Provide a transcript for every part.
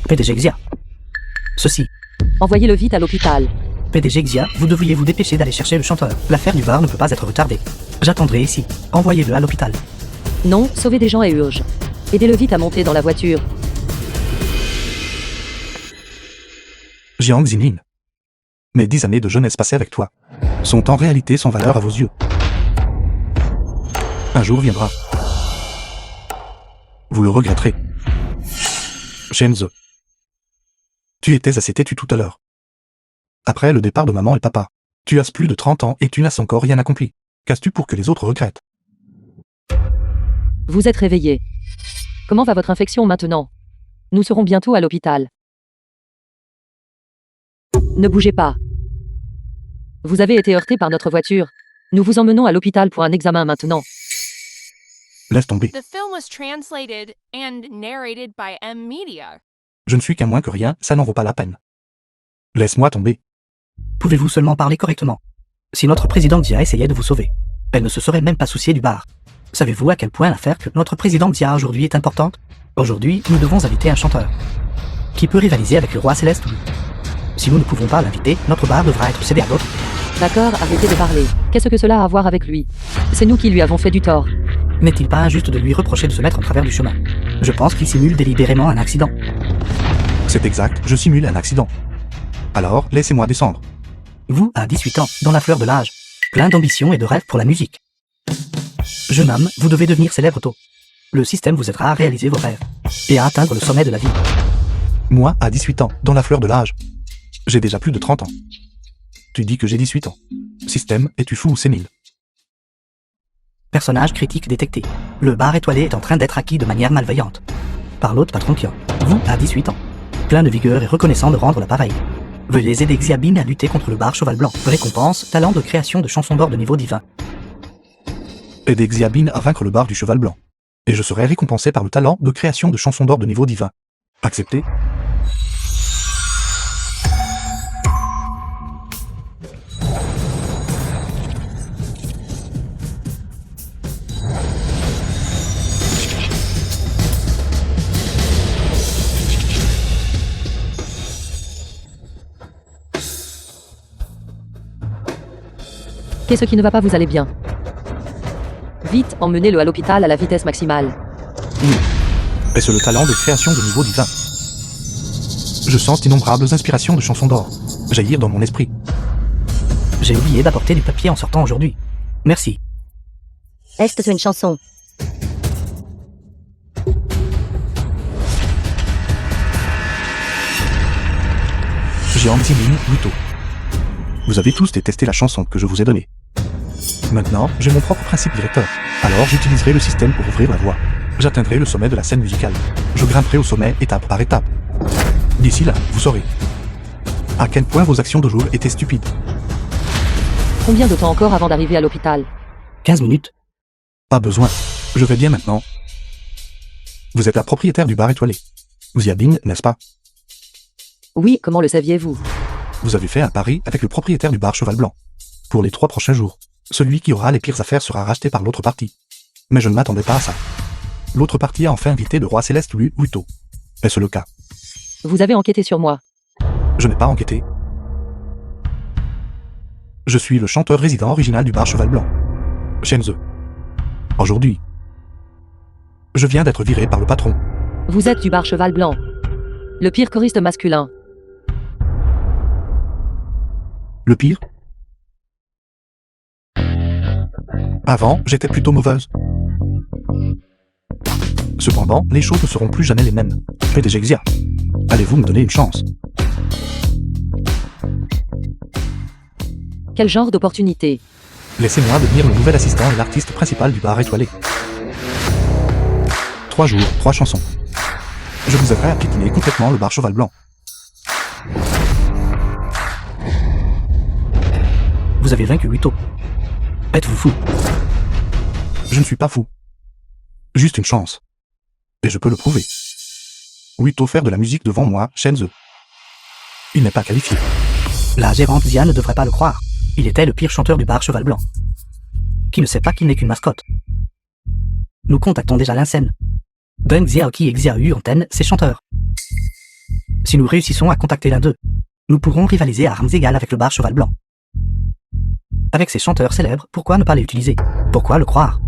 PDG Xia. Ceci. Envoyez-le vite à l'hôpital. PDG Xia, vous devriez vous dépêcher d'aller chercher le chanteur. L'affaire du bar ne peut pas être retardée. J'attendrai ici. Envoyez-le à l'hôpital. Non, sauvez des gens et urge. Aidez-le vite à monter dans la voiture. Jiang Xinlin. Mes 10 années de jeunesse passées avec toi sont en réalité sans valeur à vos yeux. Un jour viendra. Vous le regretterez. Shenzhe. Tu étais assez têtu tout à l'heure. Après le départ de maman et papa, tu as plus de 30 ans et tu n'as encore rien accompli. Qu'as-tu pour que les autres regrettent? Vous êtes réveillé. Comment va votre infection maintenant? Nous serons bientôt à l'hôpital. Ne bougez pas. Vous avez été heurté par notre voiture. Nous vous emmenons à l'hôpital pour un examen maintenant. Laisse tomber. The film was translated and narrated by M Media. Je ne suis qu'un moins que rien, ça n'en vaut pas la peine. Laisse-moi tomber. Pouvez-vous seulement parler correctement? Si notre président Xia essayait de vous sauver, elle ne se serait même pas souciée du bar. Savez-vous à quel point l'affaire que notre président Xia aujourd'hui est importante? Aujourd'hui, nous devons inviter un chanteur qui peut rivaliser avec le roi Céleste. Si nous ne pouvons pas l'inviter, notre bar devra être cédé à d'autres. D'accord, arrêtez de parler. Qu'est-ce que cela a à voir avec lui? C'est nous qui lui avons fait du tort. N'est-il pas injuste de lui reprocher de se mettre en travers du chemin? Je pense qu'il simule délibérément un accident. C'est exact, je simule un accident. Alors, laissez-moi descendre. Vous, à 18 ans, dans la fleur de l'âge, plein d'ambition et de rêves pour la musique. Jeune homme, vous devez devenir célèbre tôt. Le système vous aidera à réaliser vos rêves et à atteindre le sommet de la vie. Moi, à 18 ans, dans la fleur de l'âge. J'ai déjà plus de 30 ans. Tu dis que j'ai 18 ans. Système, es-tu fou ou sénile? Personnage critique détecté. Le bar étoilé est en train d'être acquis de manière malveillante par l'autre patron Kion. Vous, à 18 ans, plein de vigueur et reconnaissant de rendre l'appareil. Veuillez aider Xiabin à lutter contre le bar Cheval Blanc. Récompense, talent de création de chansons d'or de niveau divin. Aider Xiabin à vaincre le bar du Cheval Blanc. Et je serai récompensé par le talent de création de chansons d'or de niveau divin. Accepté? Qu'est-ce qui ne va pas? Vous allez bien? Vite, emmenez-le à l'hôpital à la vitesse maximale. Et c'est le talent de création de niveau divin. Je sens d'innombrables inspirations de chansons d'or jaillir dans mon esprit. J'ai oublié d'apporter du papier en sortant aujourd'hui. Merci. Est-ce une chanson? Jiang Xinlin, Luto. Vous avez tous détesté la chanson que je vous ai donnée. Maintenant, j'ai mon propre principe directeur. Alors j'utiliserai le système pour ouvrir la voie. J'atteindrai le sommet de la scène musicale. Je grimperai au sommet étape par étape. D'ici là, vous saurez à quel point vos actions de jour étaient stupides. Combien de temps encore avant d'arriver à l'hôpital? 15 minutes. Pas besoin. Je vais bien maintenant. Vous êtes la propriétaire du bar étoilé. Xiabin, n'est-ce pas? Oui, comment le saviez-vous? Vous avez fait un pari avec le propriétaire du bar Cheval Blanc. Pour les 3 prochains jours, celui qui aura les pires affaires sera racheté par l'autre partie. Mais je ne m'attendais pas à ça. L'autre partie a enfin invité le roi Céleste Lu Wuto. Est-ce le cas? Vous avez enquêté sur moi. Je n'ai pas enquêté. Je suis le chanteur résident original du bar Cheval Blanc. Shenzhe. Aujourd'hui, je viens d'être viré par le patron. Vous êtes du bar Cheval Blanc. Le pire choriste masculin. Le pire? Avant, j'étais plutôt mauvaise. Cependant, les choses ne seront plus jamais les mêmes. PDG Xia, allez-vous me donner une chance? Quel genre d'opportunité? Laissez-moi devenir le nouvel assistant et l'artiste principal du bar étoilé. 3 jours, 3 chansons. Je vous aiderai à piétiner complètement le bar Cheval Blanc. Vous avez vaincu Wuto. Êtes-vous fou? Je ne suis pas fou. Juste une chance. Et je peux le prouver. Wuto faire de la musique devant moi, Shenzhe. Il n'est pas qualifié. La gérante Xia ne devrait pas le croire. Il était le pire chanteur du bar Cheval Blanc. Qui ne sait pas qu'il n'est qu'une mascotte. Nous contactons déjà Lincen. Deng Xiaoqi et Xiaoyu Antenne, ses chanteurs. Si nous réussissons à contacter l'un d'eux, nous pourrons rivaliser à armes égales avec le bar Cheval Blanc. Avec ces chanteurs célèbres, pourquoi ne pas les utiliser? Pourquoi le croire?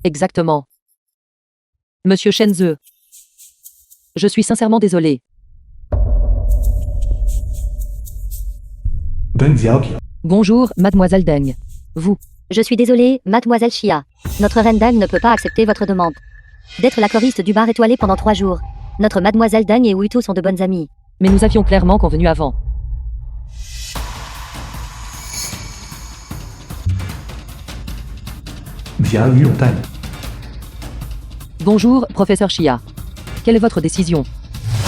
Exactement. Monsieur Shenzhe. Je suis sincèrement désolé. Deng Xiaoqi. Bonjour, mademoiselle Deng. Vous. Je suis désolée, mademoiselle Chia. Notre reine Deng ne peut pas accepter votre demande d'être la choriste du bar étoilé pendant 3 jours. Notre mademoiselle Deng et Wuito sont de bonnes amies. Mais nous avions clairement convenu avant. Xia Yuantang. Bonjour, professeur Chia. Quelle est votre décision?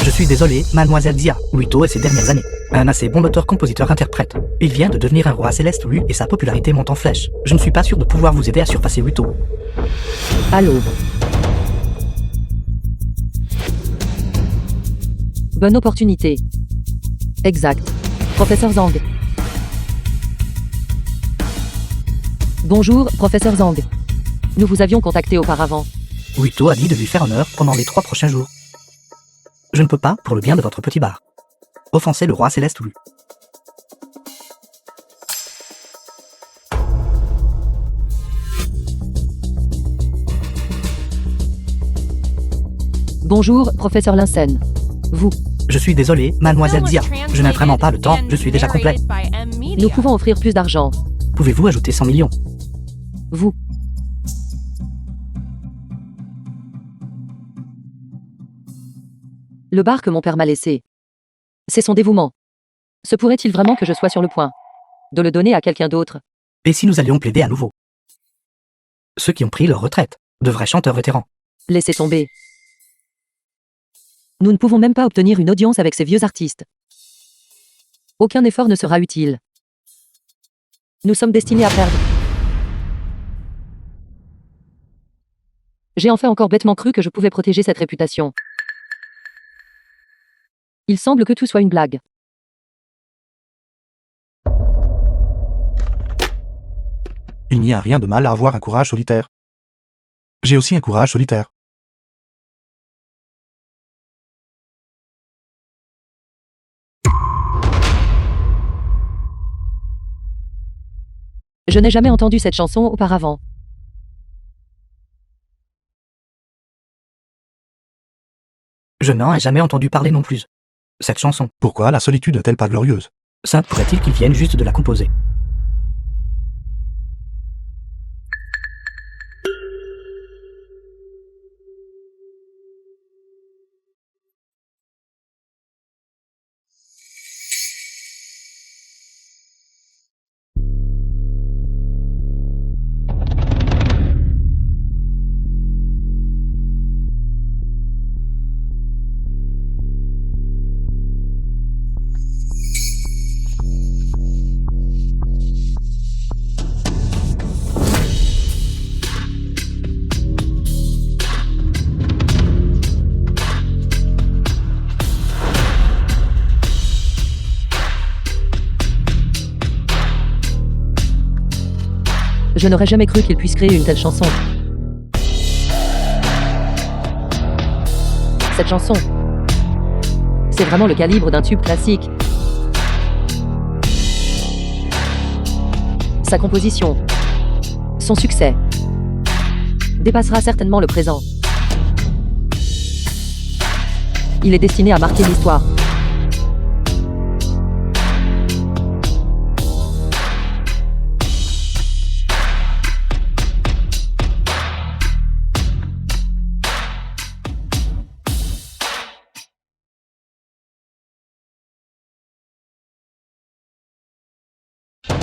Je suis désolé, mademoiselle Dia, Wuito et ses dernières années. Un assez bon auteur-compositeur-interprète. Il vient de devenir un roi céleste Lu et sa popularité monte en flèche. Je ne suis pas sûr de pouvoir vous aider à surpasser Wuito. Allô. Bonne opportunité. Exact. Professeur Zhang. Bonjour, professeur Zhang. Nous vous avions contacté auparavant. Wuito a dit de lui faire honneur pendant les 3 prochains jours. Je ne peux pas, pour le bien de votre petit bar, offenser le roi céleste Lu. Bonjour, professeur Linsen. Vous. Je suis désolé, mademoiselle Dia. Je n'ai vraiment pas le temps, je suis déjà complet. Nous pouvons offrir plus d'argent. Pouvez-vous ajouter 100 millions? Vous. Le bar que mon père m'a laissé. C'est son dévouement. Se pourrait-il vraiment que je sois sur le point de le donner à quelqu'un d'autre? Et si nous allions plaider à nouveau? Ceux qui ont pris leur retraite, de vrais chanteurs vétérans. Laissez tomber. Nous ne pouvons même pas obtenir une audience avec ces vieux artistes. Aucun effort ne sera utile. Nous sommes destinés à perdre. J'ai enfin encore bêtement cru que je pouvais protéger cette réputation. Il semble que tout soit une blague. Il n'y a rien de mal à avoir un courage solitaire. J'ai aussi un courage solitaire. Je n'ai jamais entendu cette chanson auparavant. Je n'en ai jamais entendu parler non plus. Cette chanson, Pourquoi la solitude est-elle pas glorieuse? ça pourrait-il qu'ils viennent juste de la composer? Je n'aurais jamais cru qu'il puisse créer une telle chanson. Cette chanson, c'est vraiment le calibre d'un tube classique. Sa composition, son succès, dépassera certainement le présent. Il est destiné à marquer l'histoire.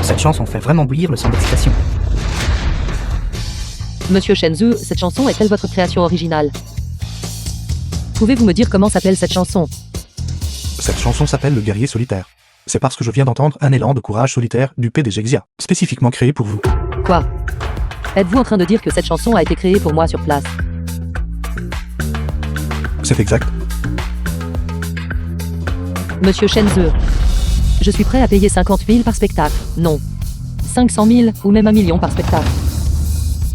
Cette chanson fait vraiment bouillir le sang d'excitation. Monsieur Shenzhe, cette chanson est-elle votre création originale? Pouvez-vous me dire comment s'appelle cette chanson? Cette chanson s'appelle Le guerrier solitaire. C'est parce que je viens d'entendre un élan de courage solitaire du PDG Xia, spécifiquement créé pour vous. Quoi? Êtes-vous en train de dire que cette chanson a été créée pour moi sur place? C'est exact. Monsieur Shenzhe, je suis prêt à payer 50 000 par spectacle. Non. 500 000 ou même 1 million par spectacle.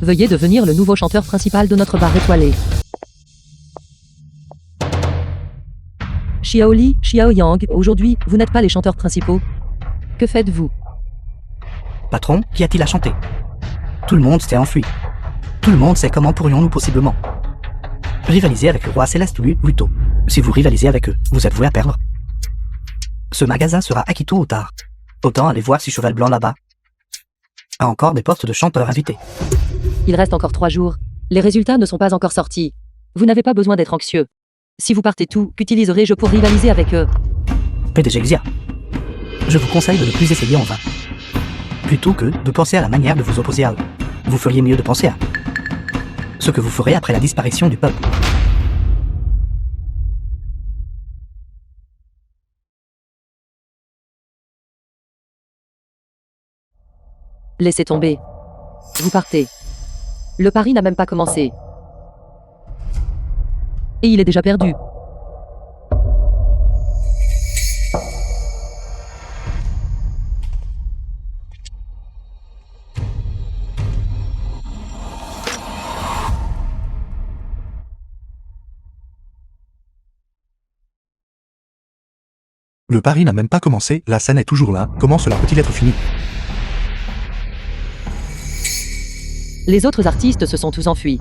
Veuillez devenir le nouveau chanteur principal de notre bar étoilé. Xiaoli, Xiaoyang, aujourd'hui, vous n'êtes pas les chanteurs principaux. Que faites-vous? Patron, qu'y a-t-il à chanter? Tout le monde s'est enfui. Tout le monde sait comment pourrions-nous possiblement rivaliser avec le roi Céleste ou Luto. Si vous rivalisez avec eux, vous êtes voué à perdre. Ce magasin sera acquis tôt ou tard. Autant aller voir si Cheval Blanc là-bas a encore des postes de chanteurs invités. Il reste encore 3 jours. Les résultats ne sont pas encore sortis. Vous n'avez pas besoin d'être anxieux. Si vous partez tout, qu'utiliserai-je pour rivaliser avec eux? PDG Xia, je vous conseille de ne plus essayer en vain. Plutôt que de penser à la manière de vous opposer à eux, vous feriez mieux de penser à ce que vous ferez après la disparition du peuple. Laissez tomber. Vous partez. Le pari n'a même pas commencé. Et il est déjà perdu. Le pari n'a même pas commencé, la scène est toujours là, comment cela peut-il être fini? Les autres artistes se sont tous enfuis.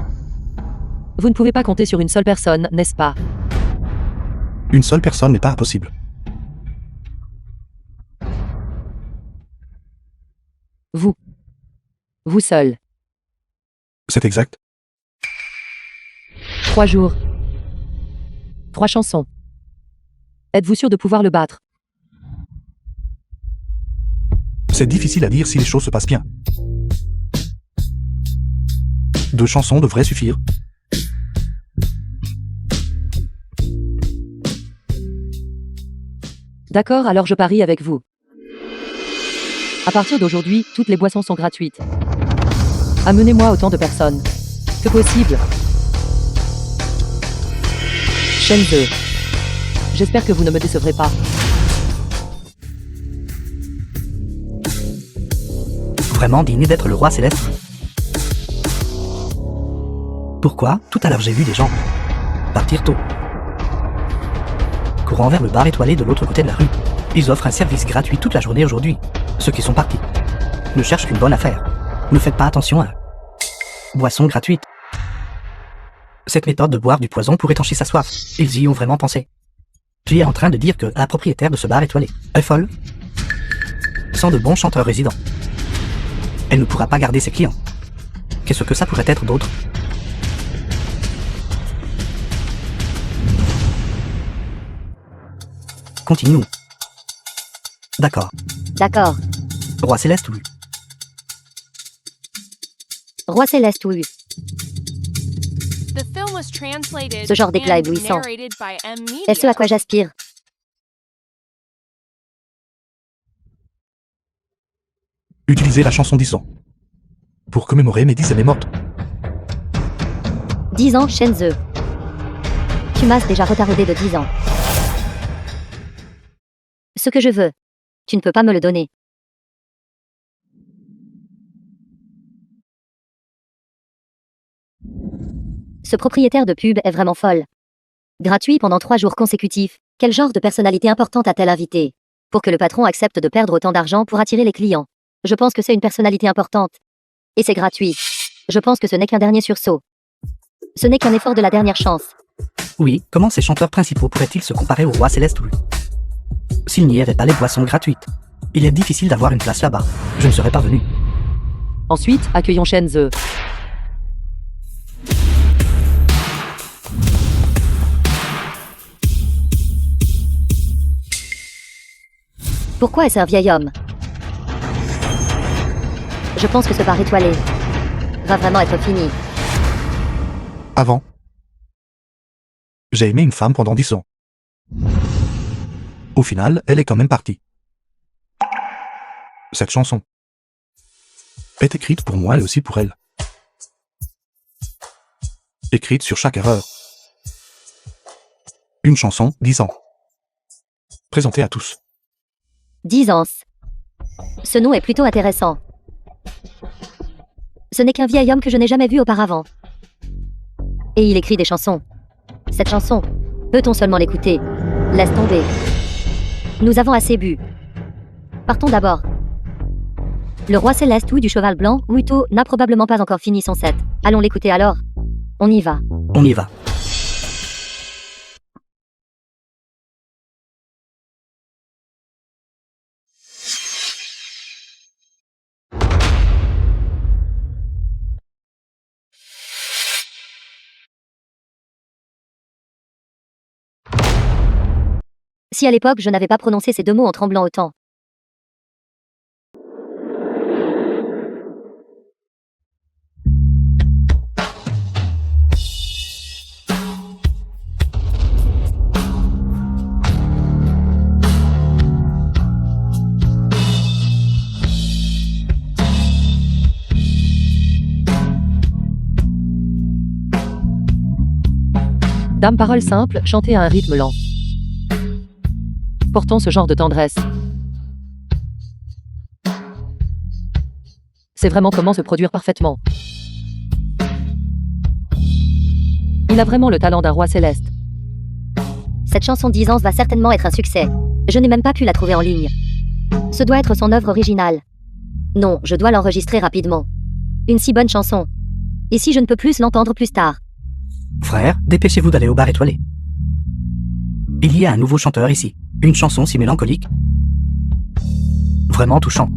Vous ne pouvez pas compter sur une seule personne, n'est-ce pas? Une seule personne n'est pas impossible. Vous. Vous seul. C'est exact. 3 jours. 3 chansons. Êtes-vous sûr de pouvoir le battre? C'est difficile à dire si les choses se passent bien. 2 chansons devraient suffire. D'accord, alors je parie avec vous. À partir d'aujourd'hui, toutes les boissons sont gratuites. Amenez-moi autant de personnes que possible. Shenzhe. J'espère que vous ne me décevrez pas. Vraiment digne d'être le roi Céleste? Pourquoi? Tout à l'heure j'ai vu des gens partir tôt, courant vers le bar étoilé de l'autre côté de la rue. Ils offrent un service gratuit toute la journée aujourd'hui. Ceux qui sont partis ne cherchent qu'une bonne affaire. Ne faites pas attention à boisson gratuite. Cette méthode de boire du poison pour étancher sa soif, ils y ont vraiment pensé. Tu es en train de dire que la propriétaire de ce bar étoilé est folle? Sans de bons chanteurs résidents, elle ne pourra pas garder ses clients. Qu'est-ce que ça pourrait être d'autre? Continuons. D'accord. D'accord. Roi Céleste ou Roi Céleste ou The film was translated Ce genre d'éclat and éblouissant. narrated by M. Media. est ce à quoi j'aspire. Utilisez la chanson 10 ans. Pour commémorer mes 10 années mortes. 10 ans, Shenzhe. Tu m'as déjà retardé de 10 ans. Ce que je veux. Tu ne peux pas me le donner. Ce propriétaire de pub est vraiment folle. Gratuit pendant 3 jours consécutifs. Quel genre de personnalité importante a-t-elle invité pour que le patron accepte de perdre autant d'argent pour attirer les clients? Je pense que c'est une personnalité importante. Et c'est gratuit. Je pense que ce n'est qu'un dernier sursaut. Ce n'est qu'un effort de la dernière chance. Oui, comment ces chanteurs principaux pourraient-ils se comparer au roi Céleste ou s'il n'y avait pas les boissons gratuites? Il est difficile d'avoir une place là-bas. Je ne serais pas venu. Ensuite, accueillons Shenzhe. Pourquoi est-ce un vieil homme? Je pense que ce bar étoilé va vraiment être fini. Avant, j'ai aimé une femme pendant 10 ans. Au final, elle est quand même partie. Cette chanson est écrite pour moi et aussi pour elle. Écrite sur chaque erreur. Une chanson, 10 ans. Présentée à tous. 10 ans. Ce nom est plutôt intéressant. Ce n'est qu'un vieil homme que je n'ai jamais vu auparavant. Et il écrit des chansons. Cette chanson, peut-on seulement l'écouter? Laisse tomber. Nous avons assez bu. Partons d'abord. Le roi céleste ou du cheval blanc, Wuto, n'a probablement pas encore fini son set. Allons l'écouter alors. On y va. On y va. Si à l'époque je n'avais pas prononcé ces deux mots en tremblant autant. Dame paroles simples, chantées à un rythme lent. Portons ce genre de tendresse. C'est vraiment comment se produire parfaitement. Il a vraiment le talent d'un roi céleste. Cette chanson d'Isance va certainement être un succès. Je n'ai même pas pu la trouver en ligne. Ce doit être son œuvre originale. Non, je dois l'enregistrer rapidement. Une si bonne chanson. Et si je ne peux plus l'entendre plus tard? Frère, dépêchez-vous d'aller au bar étoilé. Il y a un nouveau chanteur ici. Une chanson si mélancolique. Vraiment touchant.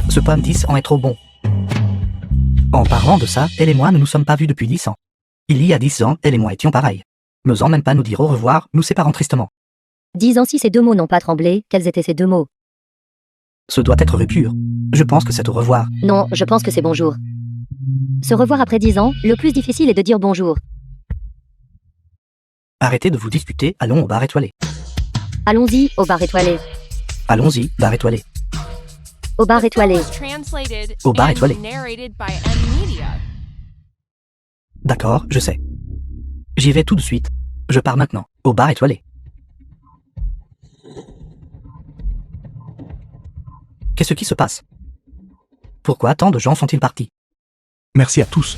Ce pomme 10 ans est trop bon. En parlant de ça, elle et moi ne nous sommes pas vus depuis 10 ans. Il y a 10 ans, elle et moi étions pareils. N'osant même pas nous dire au revoir, nous séparant tristement. 10 ans si ces deux mots n'ont pas tremblé, quels étaient ces deux mots? Ce doit être rupture. Je pense que c'est au revoir. Non, je pense que c'est bonjour. Se revoir après 10 ans, le plus difficile est de dire bonjour. Arrêtez de vous disputer, allons au bar étoilé. Allons-y, au bar étoilé. Allons-y, bar étoilé. Au bar étoilé. Was translated Au bar and étoilé. narrated by M Media. D'accord, je sais. J'y vais tout de suite. Je pars maintenant, au bar étoilé. Qu'est-ce qui se passe? Pourquoi tant de gens sont-ils partis? Merci à tous.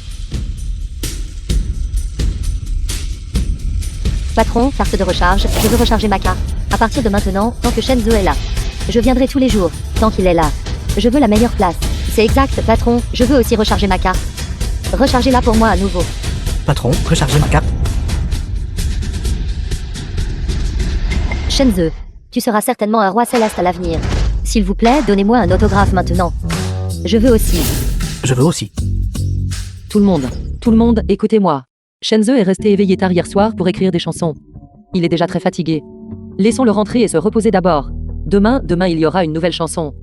Patron, carte de recharge, je veux recharger ma carte. À partir de maintenant, tant que Shenzo est là. Je viendrai tous les jours, tant qu'il est là. Je veux la meilleure place. C'est exact, patron, je veux aussi recharger ma carte. Rechargez-la pour moi à nouveau. Patron, rechargez ma carte. Shenzo, tu seras certainement un roi céleste à l'avenir. S'il vous plaît, donnez-moi un autographe maintenant. Je veux aussi. Je veux aussi. Tout le monde, écoutez-moi. Shenzo est resté éveillé tard hier soir pour écrire des chansons. Il est déjà très fatigué. Laissons-le rentrer et se reposer d'abord. Demain, il y aura une nouvelle chanson.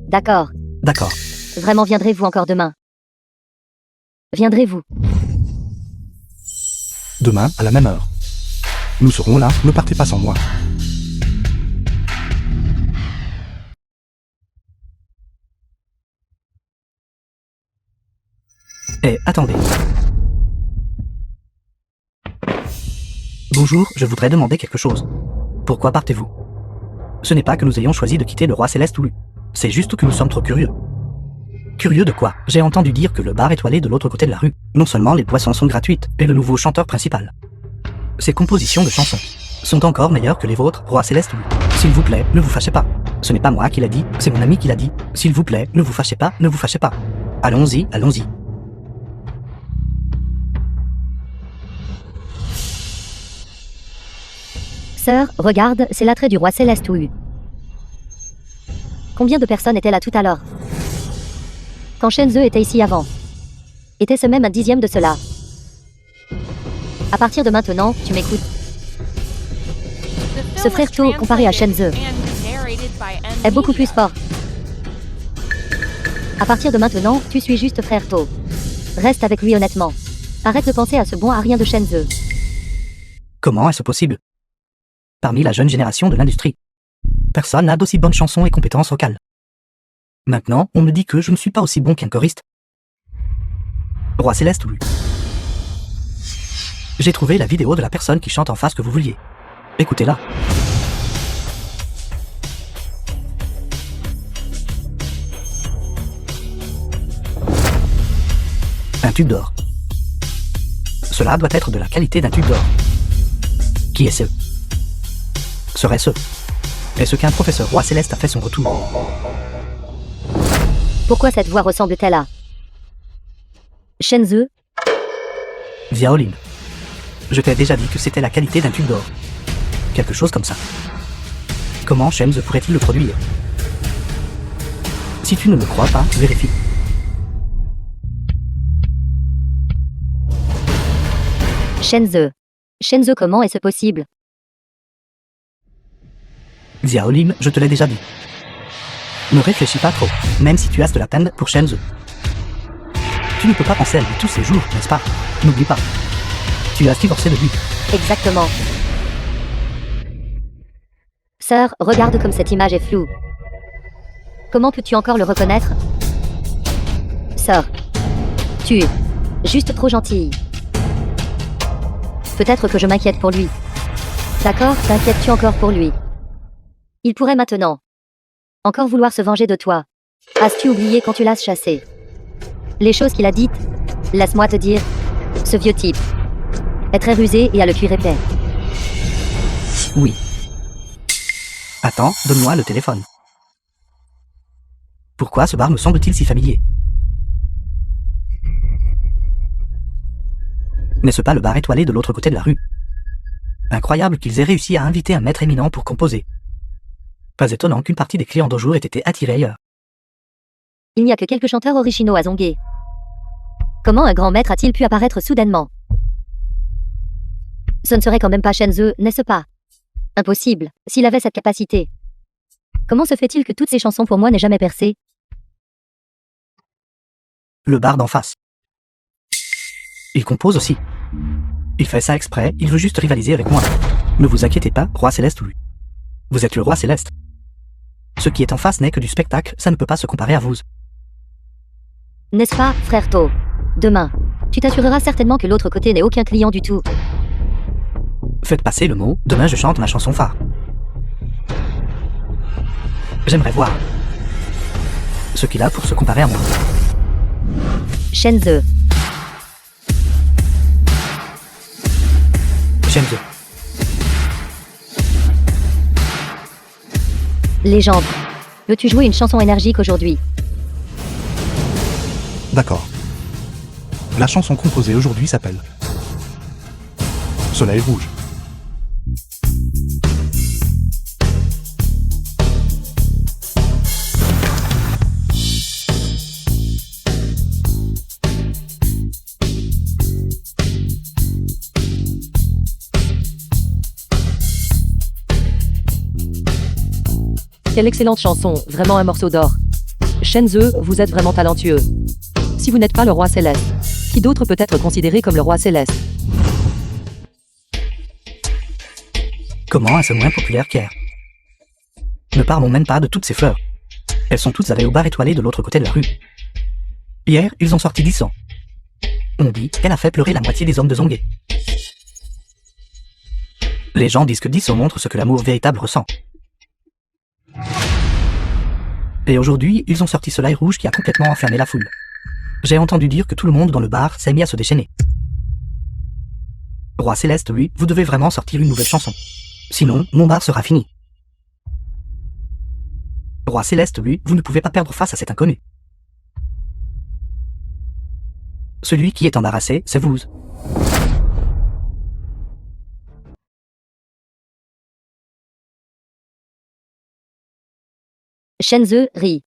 D'accord. D'accord. Vraiment viendrez-vous encore demain? Viendrez-vous? Demain, à la même heure. Nous serons là, ne partez pas sans moi. Eh, attendez. Bonjour, je voudrais demander quelque chose. Pourquoi partez-vous? Ce n'est pas que nous ayons choisi de quitter le roi céleste ou lui. C'est juste que nous sommes trop curieux. Curieux de quoi? J'ai entendu dire que le bar étoilé de l'autre côté de la rue, non seulement les boissons sont gratuites, et le nouveau chanteur principal. Ses compositions de chansons sont encore meilleures que les vôtres, roi céleste ou lui. S'il vous plaît, ne vous fâchez pas. Ce n'est pas moi qui l'a dit, c'est mon ami qui l'a dit. S'il vous plaît, ne vous fâchez pas, ne vous fâchez pas. Allons-y, allons-y. Sœur, regarde, c'est l'attrait du roi céleste ou U. Combien de personnes étaient là tout à l'heure? Quand Shenzo était ici avant. Était-ce même un dixième de cela? À partir de maintenant, tu m'écoutes. The Ce film frère was To, comparé à Shenzo, translated and narrated by M est beaucoup plus Media. fort. À partir de maintenant, tu suis juste frère To. Reste avec lui honnêtement. Arrête de penser à ce bon à rien de Shenzo. Comment est-ce possible? Parmi la jeune génération de l'industrie, personne n'a d'aussi bonnes chansons et compétences vocales. Maintenant, on me dit que je ne suis pas aussi bon qu'un choriste. Roi Céleste, oui. J'ai trouvé la vidéo de la personne qui chante en face que vous vouliez. Écoutez-la. Un tube d'or. Cela doit être de la qualité d'un tube d'or. Qui est-ce? Serait-ce? Est-ce qu'un professeur Roi Céleste a fait son retour? Pourquoi cette voix ressemble-t-elle à Shenzhe? Xiaolin. Je t'ai déjà dit que c'était la qualité d'un tube d'or. Quelque chose comme ça. Comment Shenzhe pourrait-il le produire? Si tu ne me crois pas, vérifie. Shenzhe. Shenzhe, comment est-ce possible? Xiaolin, je te l'ai déjà dit. Ne réfléchis pas trop, même si tu as de la peine pour Shenzhe. Tu ne peux pas penser à lui tous ces jours, n'est-ce pas? N'oublie pas. Tu as divorcé de lui. Exactement. Sœur, regarde comme cette image est floue. Comment peux-tu encore le reconnaître? Sœur. Tu es juste trop gentille. Peut-être que je m'inquiète pour lui. D'accord, t'inquiètes-tu encore pour lui? Il pourrait maintenant encore vouloir se venger de toi. As-tu oublié quand tu l'as chassé? Les choses qu'il a dites? Laisse-moi te dire, ce vieux type est très rusé et a le cuir épais. Oui. Attends, donne-moi le téléphone. Pourquoi ce bar me semble-t-il si familier? N'est-ce pas le bar étoilé de l'autre côté de la rue? Incroyable qu'ils aient réussi à inviter un maître éminent pour composer. Pas étonnant qu'une partie des clients d'aujourd'hui ait été attirée ailleurs. Il n'y a que quelques chanteurs originaux à Zongué. Comment un grand maître a-t-il pu apparaître soudainement? Ce ne serait quand même pas Shenzhe, n'est-ce pas? Impossible, s'il avait cette capacité. Comment se fait-il que toutes ces chansons pour moi n'aient jamais percé? Le bar d'en face. Il compose aussi. Il fait ça exprès, il veut juste rivaliser avec moi. Ne vous inquiétez pas, Roi Céleste, lui. Vous êtes le Roi Céleste. Ce qui est en face n'est que du spectacle, ça ne peut pas se comparer à vous. N'est-ce pas, frère To? Demain, tu t'assureras certainement que l'autre côté n'ait aucun client du tout. Faites passer le mot, demain je chante ma chanson phare. J'aimerais voir ce qu'il a pour se comparer à moi. Shenzhe. Shenzhe. Légende. Veux-tu jouer une chanson énergique aujourd'hui? D'accord. La chanson composée aujourd'hui s'appelle Soleil rouge. Quelle excellente chanson, vraiment un morceau d'or. Shenzhe, vous êtes vraiment talentueux. Si vous n'êtes pas le Roi Céleste, qui d'autre peut être considéré comme le Roi Céleste? Comment est-ce moins populaire qu'hier? Ne parlons même pas de toutes ces fleurs. Elles sont toutes allées au bar étoilé de l'autre côté de la rue. Hier, ils ont sorti 10 sons. On dit qu'elle a fait pleurer la moitié des hommes de Zongué. Les gens disent que 10 sons montrent ce que l'amour véritable ressent. Et aujourd'hui, ils ont sorti Soleil rouge qui a complètement enflammé la foule. J'ai entendu dire que tout le monde dans le bar s'est mis à se déchaîner. Roi Céleste, lui, vous devez vraiment sortir une nouvelle chanson. Sinon, mon bar sera fini. Roi Céleste, lui, vous ne pouvez pas perdre face à cet inconnu. Celui qui est embarrassé, c'est vous. Shenzhe rit.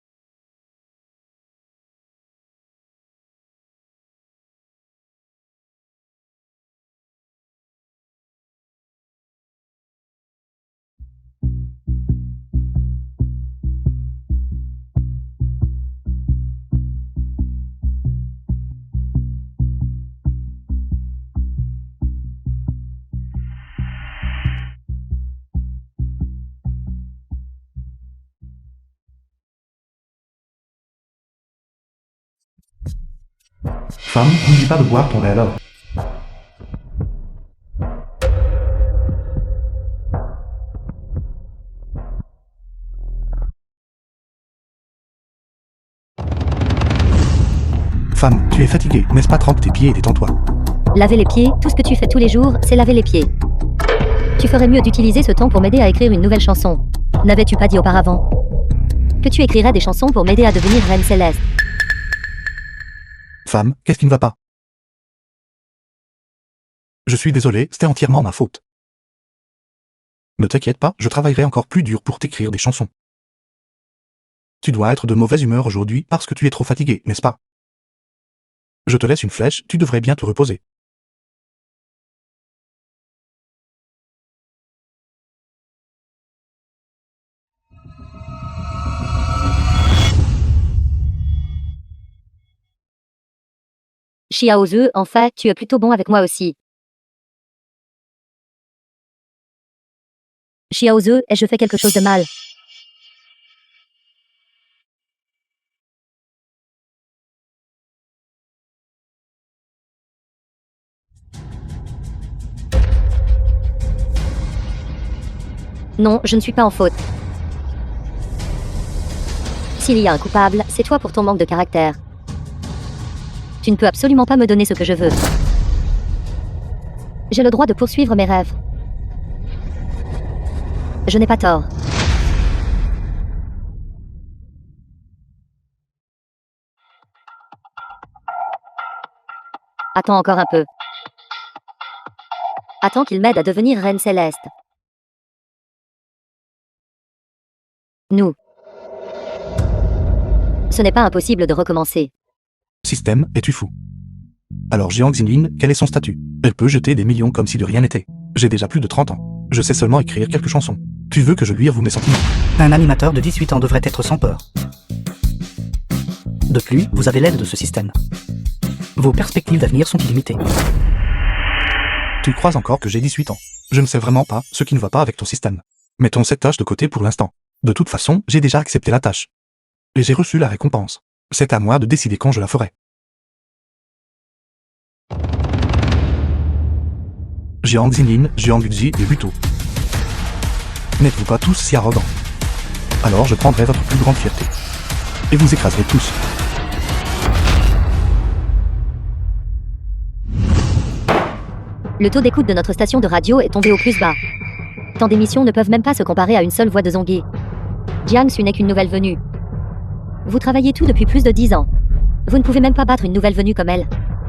Femme, n'oublie pas de boire ton lait alors. Femme, tu es fatiguée, n'est-ce pas? Trempe tes pieds et détends-toi. Laver les pieds, tout ce que tu fais tous les jours, c'est laver les pieds. Tu ferais mieux d'utiliser ce temps pour m'aider à écrire une nouvelle chanson. N'avais-tu pas dit auparavant que tu écrirais des chansons pour m'aider à devenir Reine Céleste? Femme, qu'est-ce qui ne va pas? Je suis désolé, c'était entièrement ma faute. Ne t'inquiète pas, je travaillerai encore plus dur pour t'écrire des chansons. Tu dois être de mauvaise humeur aujourd'hui parce que tu es trop fatigué, n'est-ce pas? Je te laisse une flèche, tu devrais bien te reposer. Xiaozu, en fait, tu es plutôt bon avec moi aussi. Xiaozu, ai-je fait quelque chose de mal? Non, je ne suis pas en faute. S'il y a un coupable, c'est toi pour ton manque de caractère. Tu ne peux absolument pas me donner ce que je veux. J'ai le droit de poursuivre mes rêves. Je n'ai pas tort. Attends encore un peu. Attends qu'il m'aide à devenir Reine Céleste. Nous. Ce n'est pas impossible de recommencer. Système, es-tu fou? Alors Jiang Xinlin, quel est son statut? Elle peut jeter des millions comme si de rien n'était. J'ai déjà plus de 30 ans. Je sais seulement écrire quelques chansons. Tu veux que je lui avoue mes sentiments? Un animateur de 18 ans devrait être sans peur. De plus, vous avez l'aide de ce système. Vos perspectives d'avenir sont illimitées. Tu crois encore que j'ai 18 ans? Je ne sais vraiment pas ce qui ne va pas avec ton système. Mettons cette tâche de côté pour l'instant. De toute façon, j'ai déjà accepté la tâche. Et j'ai reçu la récompense. C'est à moi de décider quand je la ferai. Jiang Xinlin, Jiang Guzi et Buto. N'êtes-vous pas tous si arrogants? Alors je prendrai votre plus grande fierté. Et vous écraserez tous. Le taux d'écoute de notre station de radio est tombé au plus bas. Tant d'émissions ne peuvent même pas se comparer à une seule voix de Zonghi. Jiangsu n'est qu'une nouvelle venue. Vous travaillez tout depuis plus de 10 ans. Vous ne pouvez même pas battre une nouvelle venue comme elle.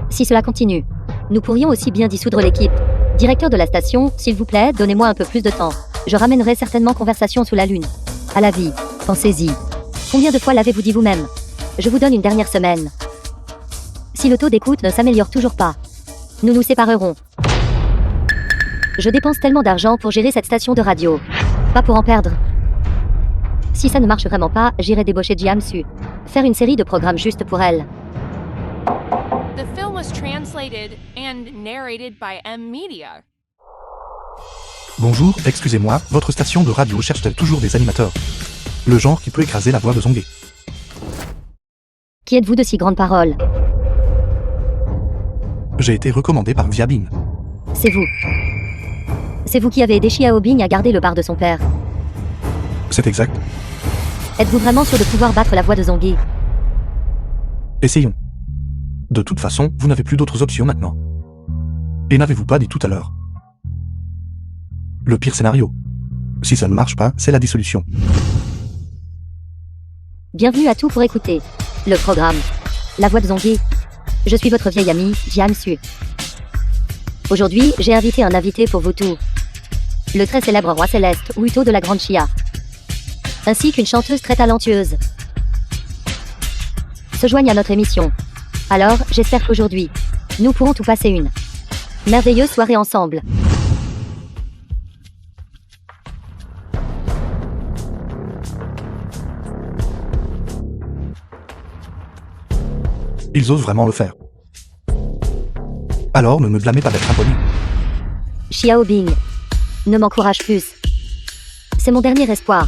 Si cela continue, nous pourrions aussi bien dissoudre l'équipe. Directeur de la station, s'il vous plaît, donnez-moi un peu plus de temps. Je ramènerai certainement conversation sous la lune. À la vie, pensez-y. Combien de fois l'avez-vous dit vous-même? Je vous donne une dernière semaine. Si le taux d'écoute ne s'améliore toujours pas, nous nous séparerons. Je dépense tellement d'argent pour gérer cette station de radio. Pas pour en perdre. Si ça ne marche vraiment pas, j'irai débaucher Jiangsu. Faire une série de programmes juste pour elle. The film was translated and narrated by M Media. Bonjour, excusez-moi, votre station de radio cherche-t-elle toujours des animateurs? Le genre qui peut écraser la voix de Zonghi. Qui êtes-vous de si grandes paroles? J'ai été recommandé par Viabin. C'est vous. C'est vous qui avez aidé Xiaobing à garder le bar de son père. C'est exact. Êtes-vous vraiment sûr de pouvoir battre la voix de Zonghi? Essayons. De toute façon, vous n'avez plus d'autres options maintenant. Et n'avez-vous pas dit tout à l'heure? Le pire scénario. Si ça ne marche pas, c'est la dissolution. Bienvenue à Tout pour écouter. Le programme. La voix de Zonghi. Je suis votre vieille amie, Jiangsu. Aujourd'hui, j'ai invité un invité pour vous tous. Le très célèbre roi céleste, Wuto de la Grande Chia. Ainsi qu'une chanteuse très talentueuse. Se joignent à notre émission. Alors, j'espère qu'aujourd'hui, nous pourrons tout passer une merveilleuse soirée ensemble. Ils osent vraiment le faire. Alors ne me blâmez pas d'être impoli. Xiaobing, ne m'encourage plus. C'est mon dernier espoir.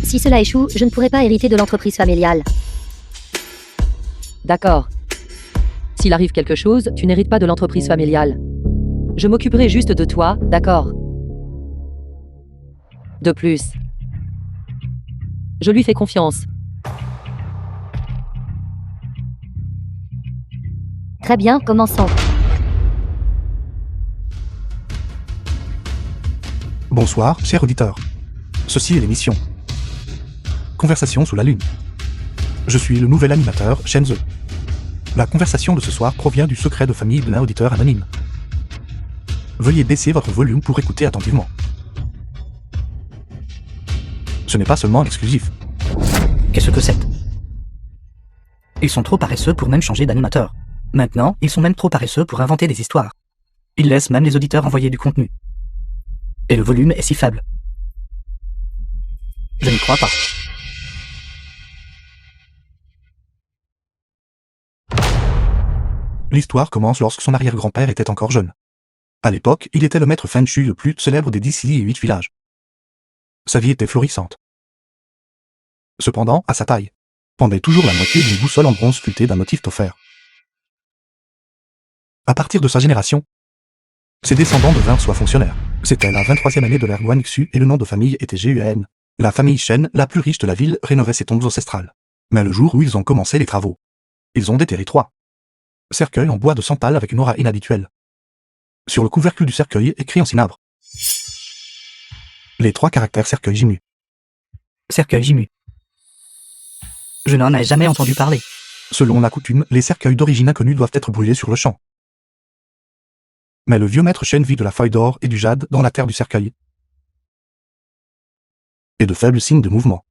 Si cela échoue, je ne pourrai pas hériter de l'entreprise familiale. D'accord. S'il arrive quelque chose, tu n'hérites pas de l'entreprise familiale. Je m'occuperai juste de toi, d'accord? De plus, je lui fais confiance. Très bien, commençons. Bonsoir, cher auditeur. Ceci est l'émission Conversation sous la Lune. Je suis le nouvel animateur, Shenzhou. La conversation de ce soir provient du secret de famille de l'un auditeur anonyme. Veuillez baisser votre volume pour écouter attentivement. Ce n'est pas seulement exclusif. Qu'est-ce que c'est? Ils sont trop paresseux pour même changer d'animateur. Maintenant, ils sont même trop paresseux pour inventer des histoires. Ils laissent même les auditeurs envoyer du contenu. Et le volume est si faible. Je n'y crois pas. L'histoire commence lorsque son arrière-grand-père était encore jeune. À l'époque, il était le maître Feng Shui le plus célèbre des 10 lits et 8 villages. Sa vie était florissante. Cependant, à sa taille, pendait toujours la moitié d'une boussole en bronze sculptée d'un motif offert. À partir de sa génération, ses descendants devinrent soit fonctionnaires. C'était la 23e année de l'ère Guanxu et le nom de famille était Guan. La famille Shen, la plus riche de la ville, rénovait ses tombes ancestrales. Mais le jour où ils ont commencé les travaux, ils ont déterré 3 cercueils en bois de santal avec une aura inhabituelle. Sur le couvercle du cercueil, écrit en cinabre les 3 caractères cercueil Jimu. Cercueil Jimu. Je n'en ai jamais entendu parler. Selon la coutume, les cercueils d'origine inconnue doivent être brûlés sur le champ. Mais le vieux maître Shen vit de la feuille d'or et du jade dans la terre du cercueil. Et de faibles signes de mouvement.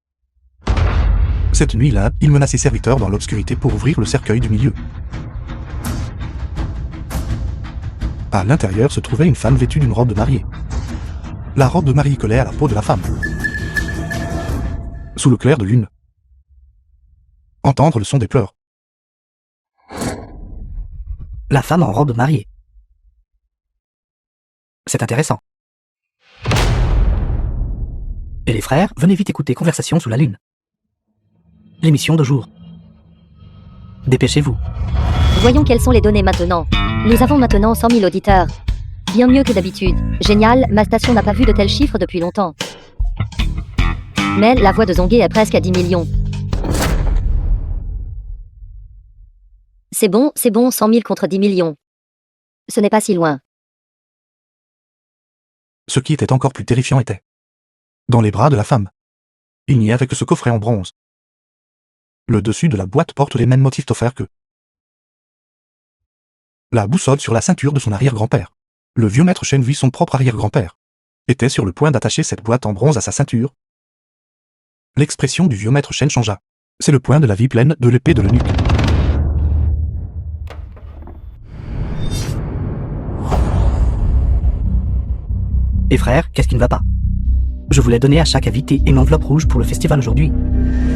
Cette nuit-là, il mena ses serviteurs dans l'obscurité pour ouvrir le cercueil du milieu. À l'intérieur se trouvait une femme vêtue d'une robe de mariée. La robe de mariée collait à la peau de la femme. Sous le clair de lune. Entendre le son des pleurs. La femme en robe de mariée. C'est intéressant. Et les frères, venez vite écouter Conversation sous la Lune. L'émission de jour. Dépêchez-vous. Voyons quelles sont les données maintenant. Nous avons maintenant 100 000 auditeurs. Bien mieux que d'habitude. Génial, ma station n'a pas vu de tels chiffres depuis longtemps. Mais la voix de Zongué est presque à 10 millions. C'est bon, 100 000 contre 10 millions. Ce n'est pas si loin. Ce qui était encore plus terrifiant était dans les bras de la femme. Il n'y avait que ce coffret en bronze. Le dessus de la boîte porte les mêmes motifs offerts que la boussole sur la ceinture de son arrière-grand-père. Le vieux maître Shen vit son propre arrière-grand-père. Était sur le point d'attacher cette boîte en bronze à sa ceinture. L'expression du vieux maître Shen changea. C'est le point de la vie pleine de l'épée de l'eunuque. Et frère, qu'est-ce qui ne va pas? Je voulais donner à chaque invité une enveloppe rouge pour le festival aujourd'hui.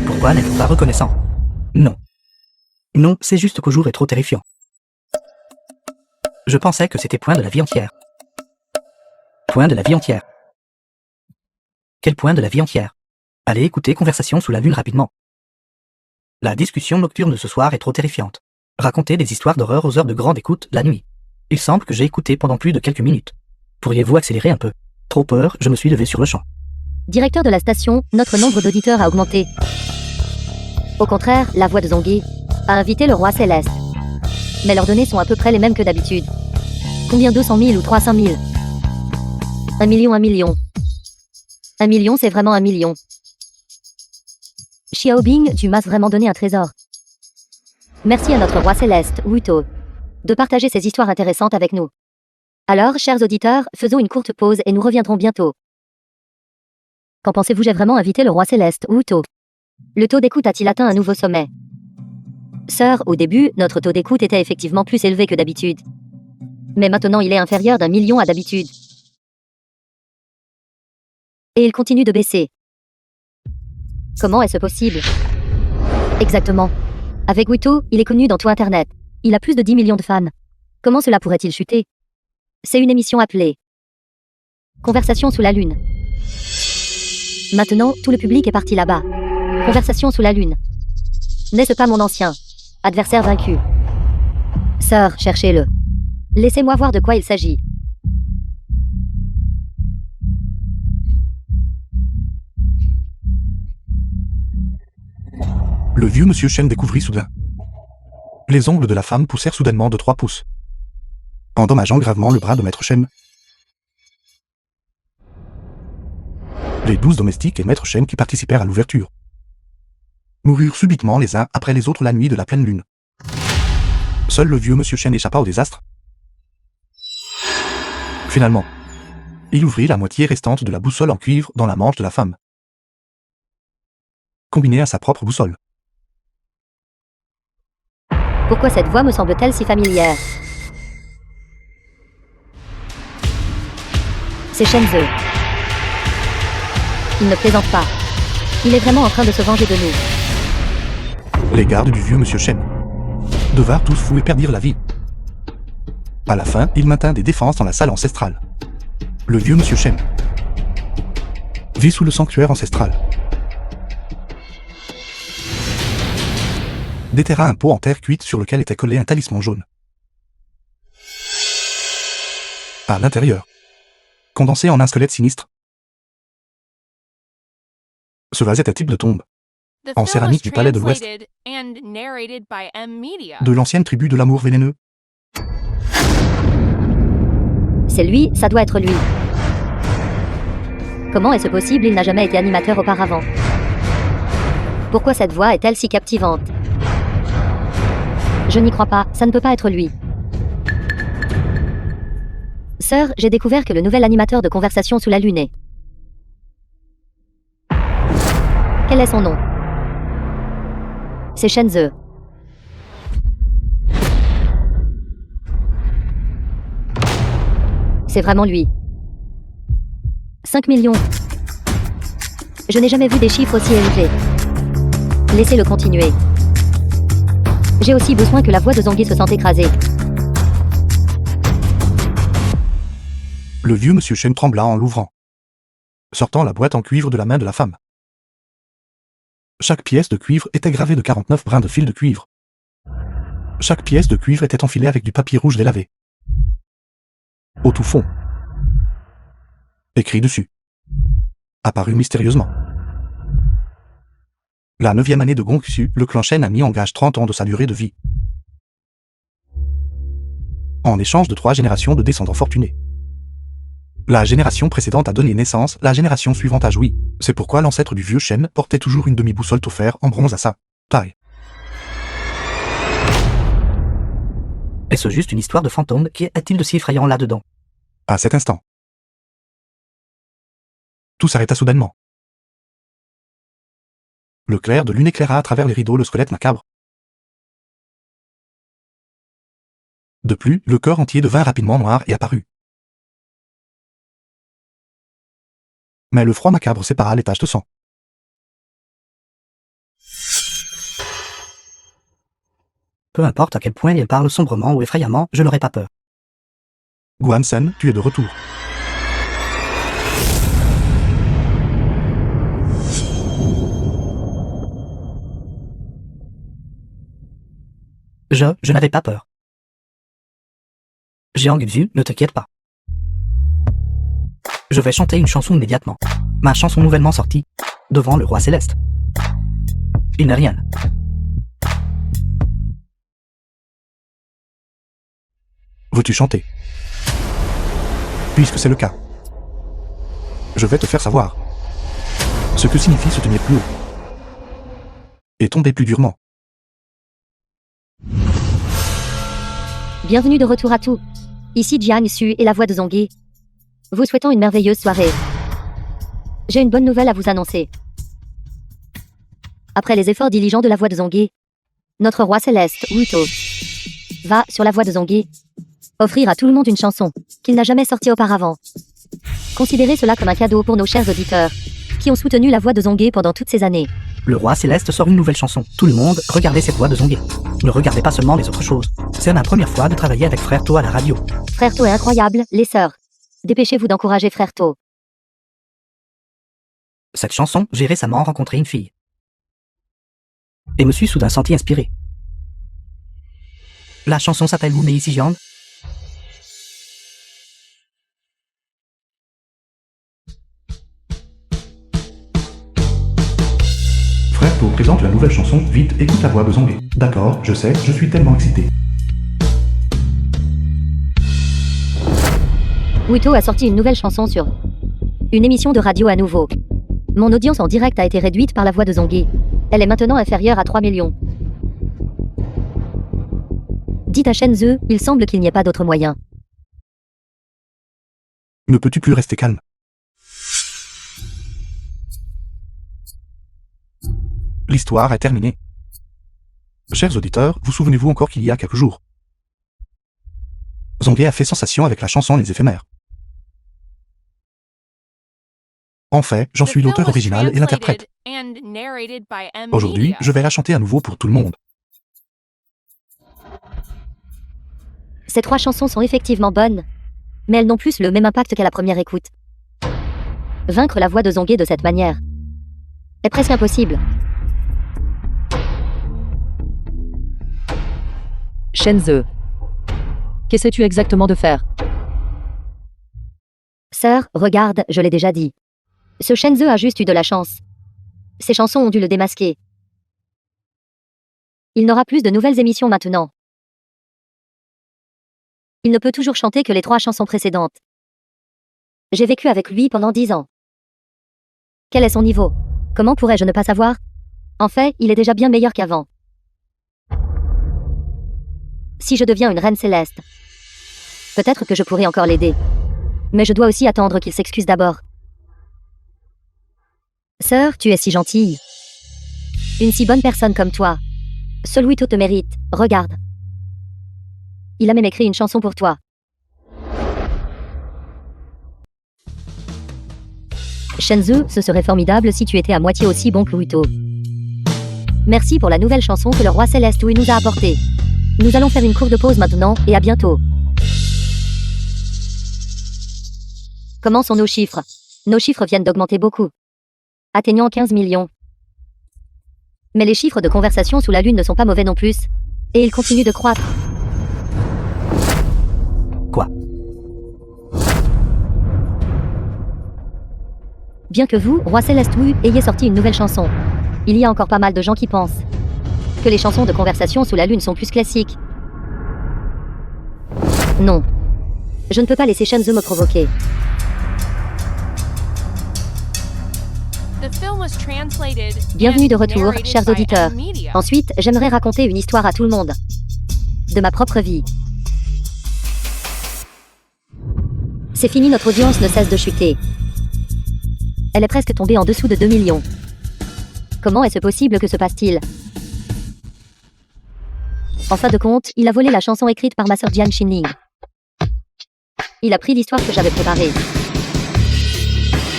Pourquoi n'êtes-vous pas reconnaissant? Non. Non, c'est juste qu'au jour est trop terrifiant. Je pensais que c'était point de la vie entière. Point de la vie entière. Quel point de la vie entière? Allez écouter Conversation sous la Lune rapidement. La discussion nocturne de ce soir est trop terrifiante. Racontez des histoires d'horreur aux heures de grande écoute la nuit. Il semble que j'ai écouté pendant plus de quelques minutes. Pourriez-vous accélérer un peu? Trop peur, je me suis levé sur le champ. Directeur de la station, notre nombre d'auditeurs a augmenté. Au contraire, la voix de Zongué a invité le roi céleste. Mais leurs données sont à peu près les mêmes que d'habitude. Combien 200 000 ou 300 000? 1 million, 1 million. 1 million, c'est vraiment 1 million. Xiaobing, tu m'as vraiment donné un trésor. Merci à notre roi céleste, Wuto, de partager ces histoires intéressantes avec nous. Alors, chers auditeurs, faisons une courte pause et nous reviendrons bientôt. Qu'en pensez-vous? J'ai vraiment invité le roi céleste, Wuto. Le taux d'écoute a-t-il atteint un nouveau sommet? Sœur, au début, notre taux d'écoute était effectivement plus élevé que d'habitude. Mais maintenant il est inférieur d'1 million à d'habitude. Et il continue de baisser. Comment est-ce possible? Exactement. Avec Wuto, il est connu dans tout Internet. Il a plus de 10 millions de fans. Comment cela pourrait-il chuter? C'est une émission appelée Conversation sous la Lune. Maintenant, tout le public est parti là-bas. Conversation sous la Lune. N'est-ce pas mon ancien adversaire vaincu? Sœur, cherchez-le. Laissez-moi voir de quoi il s'agit. Le vieux monsieur Chen découvrit soudain. Les ongles de la femme poussèrent soudainement de 3 pouces, endommageant gravement le bras de maître Chen. Les 12 domestiques et maître Chen qui participèrent à l'ouverture moururent subitement les uns après les autres la nuit de la pleine lune. Seul le vieux monsieur Chen échappa au désastre. Finalement, il ouvrit la moitié restante de la boussole en cuivre dans la manche de la femme, combinée à sa propre boussole. Pourquoi cette voix me semble-t-elle si familière? C'est Shenzhe. Il ne plaisante pas. Il est vraiment en train de se venger de nous. Les gardes du vieux monsieur Chen devinrent tous fous et perdirent la vie. À la fin, il maintint des défenses dans la salle ancestrale. Le vieux monsieur Chen vit sous le sanctuaire ancestral. Déterra un pot en terre cuite sur lequel était collé un talisman jaune. À l'intérieur, condensé en un squelette sinistre, ce vase était type de tombe, The en film céramique was du palais de l'Ouest, translated and narrated by M Media. de l'ancienne tribu de l'amour vénéneux. C'est lui, ça doit être lui. Comment est-ce possible? Il n'a jamais été animateur auparavant. Pourquoi cette voix est-elle si captivante? Je n'y crois pas, ça ne peut pas être lui. Sœur, j'ai découvert que le nouvel animateur de conversation sous la lune est... Quel est son nom? C'est Shenzhe. C'est vraiment lui. 5 millions. Je n'ai jamais vu des chiffres aussi élevés. Laissez-le continuer. J'ai aussi besoin que la voix de Zhongyi se sente écrasée. Le vieux monsieur Chen trembla en l'ouvrant, sortant la boîte en cuivre de la main de la femme. Chaque pièce de cuivre était gravée de 49 brins de fil de cuivre. Chaque pièce de cuivre était enfilée avec du papier rouge délavé. Au tout fond, écrit dessus, apparut mystérieusement: la 9e année de Gongxu, le clan Shen a mis en gage 30 ans de sa durée de vie, en échange de 3 générations de descendants fortunés. La génération précédente a donné naissance, la génération suivante a joui. C'est pourquoi l'ancêtre du vieux Shen portait toujours une demi-boussole Topher en bronze à sa taille. Est-ce juste une histoire de fantôme? Qui a-t-il de si effrayant là-dedans? À cet instant, tout s'arrêta soudainement. Le clair de lune éclaira à travers les rideaux le squelette macabre. De plus, le corps entier devint rapidement noir et apparut. Mais le froid macabre sépara les taches de sang. Peu importe à quel point il parle sombrement ou effrayamment, je n'aurai pas peur. Guan Sen, tu es de retour. Je n'avais pas peur. Jiang Xu, ne t'inquiète pas. Je vais chanter une chanson immédiatement. Ma chanson nouvellement sortie, devant le roi céleste. Il n'est rien. Veux-tu chanter? Puisque c'est le cas, je vais te faire savoir ce que signifie se tenir plus haut et tomber plus durement. Bienvenue de retour à tout. Ici Jiang Xu et la voix de Zhongyi. Vous souhaitons une merveilleuse soirée. J'ai une bonne nouvelle à vous annoncer. Après les efforts diligents de la voix de Zhongyi, notre roi céleste, Wuto, va, sur la voix de Zhongyi, offrir à tout le monde une chanson qu'il n'a jamais sortie auparavant. Considérez cela comme un cadeau pour nos chers auditeurs, qui ont soutenu la voix de Zhongyi pendant toutes ces années. Le roi céleste sort une nouvelle chanson. Tout le monde, regardez cette voix de Zhongyi. Ne regardez pas seulement les autres choses. C'est ma première fois de travailler avec Frère To à la radio. Frère To est incroyable, les sœurs. Dépêchez-vous d'encourager Frère To. Cette chanson, j'ai récemment rencontré une fille. Et me suis soudain senti inspiré. La chanson s'appelle Wu Mei Xijiang. Frère To présente la nouvelle chanson, vite, écoute la voix de Zongé. D'accord, je sais, je suis tellement excité. Wuto a sorti une nouvelle chanson sur une émission de radio à nouveau. Mon audience en direct a été réduite par la voix de Zongé. Elle est maintenant inférieure à 3 millions. Dites à Shenzhe, il semble qu'il n'y ait pas d'autre moyen. Ne peux-tu plus rester calme? L'histoire est terminée. Chers auditeurs, vous souvenez-vous encore qu'il y a quelques jours, Zongé a fait sensation avec la chanson Les Éphémères. En fait, j'en suis l'auteur original et l'interprète. Aujourd'hui, je vais la chanter à nouveau pour tout le monde. Ces 3 chansons sont effectivement bonnes, mais elles n'ont plus le même impact qu'à la première écoute. Vaincre la voix de Zongé de cette manière est presque impossible. Shenzhe. Qu'essaies-tu exactement de faire? Sœur, regarde, je l'ai déjà dit. Ce Shenzhe a juste eu de la chance. Ses chansons ont dû le démasquer. Il n'aura plus de nouvelles émissions maintenant. Il ne peut toujours chanter que les 3 chansons précédentes. J'ai vécu avec lui pendant 10 ans. Quel est son niveau? Comment pourrais-je ne pas savoir? En fait, il est déjà bien meilleur qu'avant. Si je deviens une reine céleste, peut-être que je pourrai encore l'aider. Mais je dois aussi attendre qu'il s'excuse d'abord. Sœur, tu es si gentille. Une si bonne personne comme toi. Seul Wuto te mérite, regarde. Il a même écrit une chanson pour toi. Shenzhe, ce serait formidable si tu étais à moitié aussi bon que Wuto. Merci pour la nouvelle chanson que le roi Céleste Wu nous a apportée. Nous allons faire une courte pause maintenant, et à bientôt. Comment sont nos chiffres? Nos chiffres viennent d'augmenter beaucoup, atteignant 15 millions. Mais les chiffres de conversation sous la Lune ne sont pas mauvais non plus, et ils continuent de croître. Quoi? Bien que vous, roi Céleste Wu, ayez sorti une nouvelle chanson, il y a encore pas mal de gens qui pensent que les chansons de conversation sous la Lune sont plus classiques. Non. Je ne peux pas laisser Shenzhe me provoquer. Bienvenue de retour, chers auditeurs. Ensuite, j'aimerais raconter une histoire à tout le monde. De ma propre vie. C'est fini, notre audience ne cesse de chuter. Elle est presque tombée en dessous de 2 millions. Comment est-ce possible? Que se passe-t-il? En fin de compte, il a volé la chanson écrite par ma sœur Jian Xinling. Il a pris l'histoire que j'avais préparée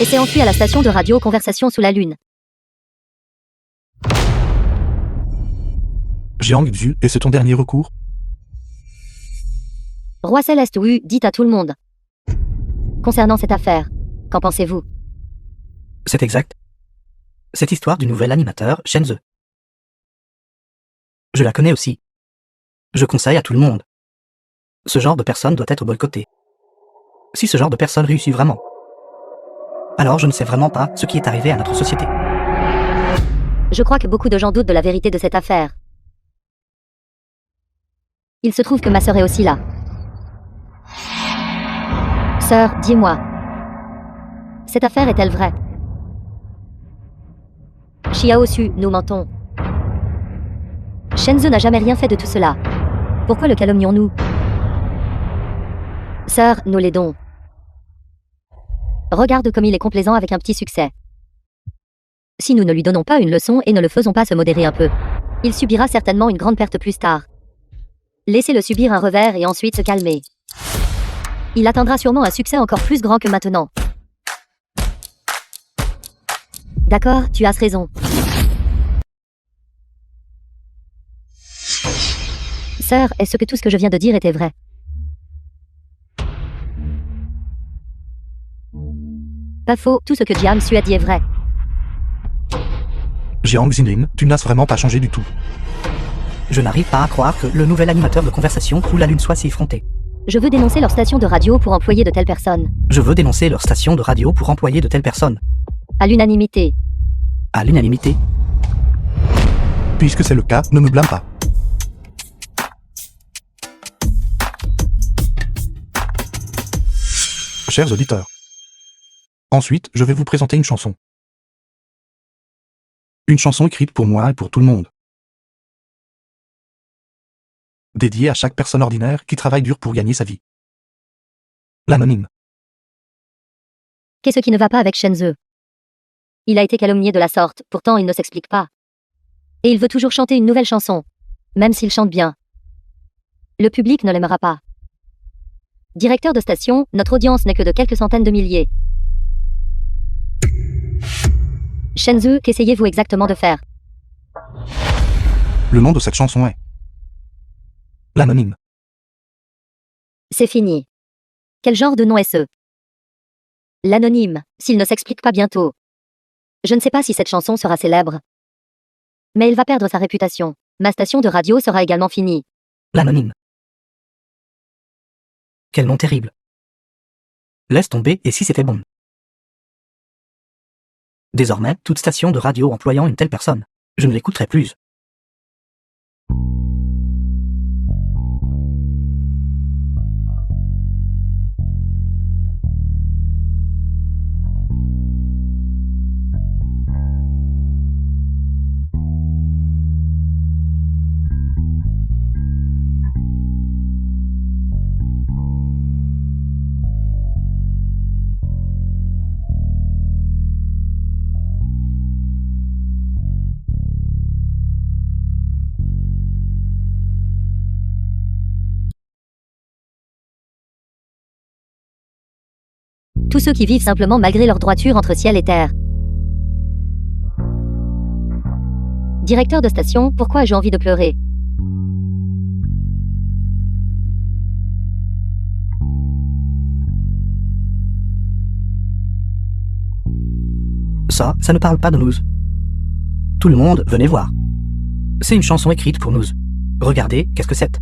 et s'est enfui à la station de radio Conversation sous la Lune. Jiang Xu, et c'est ton dernier recours? Roi Céleste Wu, dites à tout le monde. Concernant cette affaire, qu'en pensez-vous? C'est exact. Cette histoire du nouvel animateur, Shenzhe. Je la connais aussi. Je conseille à tout le monde. Ce genre de personne doit être boycotté. Si ce genre de personne réussit vraiment, alors je ne sais vraiment pas ce qui est arrivé à notre société. Je crois que beaucoup de gens doutent de la vérité de cette affaire. Il se trouve que ma sœur est aussi là. Sœur, dis-moi. Cette affaire est-elle vraie? Xiao Su, nous mentons. Shenzhe n'a jamais rien fait de tout cela. Pourquoi le calomnions-nous? Sœur, nous l'aidons. Regarde comme il est complaisant avec un petit succès. Si nous ne lui donnons pas une leçon et ne le faisons pas se modérer un peu, il subira certainement une grande perte plus tard. Laissez-le subir un revers et ensuite se calmer. Il atteindra sûrement un succès encore plus grand que maintenant. D'accord, tu as raison. Sœur, est-ce que tout ce que je viens de dire était vrai? Pas faux, tout ce que Jiang Xu a dit est vrai. Jiang Xinling, tu n'as vraiment pas changé du tout. Je n'arrive pas à croire que le nouvel animateur de conversation ou la lune soit si effronté. Je veux dénoncer leur station de radio pour employer de telles personnes. Je veux dénoncer leur station de radio pour employer de telles personnes. À l'unanimité. À l'unanimité. Puisque c'est le cas, ne me blâme pas. Chers auditeurs. Ensuite, je vais vous présenter une chanson. Une chanson écrite pour moi et pour tout le monde. Dédiée à chaque personne ordinaire qui travaille dur pour gagner sa vie. L'anonyme. Qu'est-ce qui ne va pas avec Shenzhe? Il a été calomnié de la sorte, pourtant il ne s'explique pas. Et il veut toujours chanter une nouvelle chanson. Même s'il chante bien. Le public ne l'aimera pas. Directeur de station, notre audience n'est que de quelques centaines de milliers. Shenzhe, qu'essayez-vous exactement de faire? Le nom de cette chanson est l'anonyme. C'est fini. Quel genre de nom est-ce? L'anonyme, s'il ne s'explique pas bientôt. Je ne sais pas si cette chanson sera célèbre. Mais il va perdre sa réputation. Ma station de radio sera également finie. L'anonyme. Quel nom terrible. Laisse tomber, et si c'était bon? Désormais, toute station de radio employant une telle personne, je ne l'écouterai plus. Tous ceux qui vivent simplement malgré leur droiture entre ciel et terre. Directeur de station, pourquoi ai-je envie de pleurer? Ça ne parle pas de nous. Tout le monde, venez voir. C'est une chanson écrite pour nous. Regardez, qu'est-ce que c'est?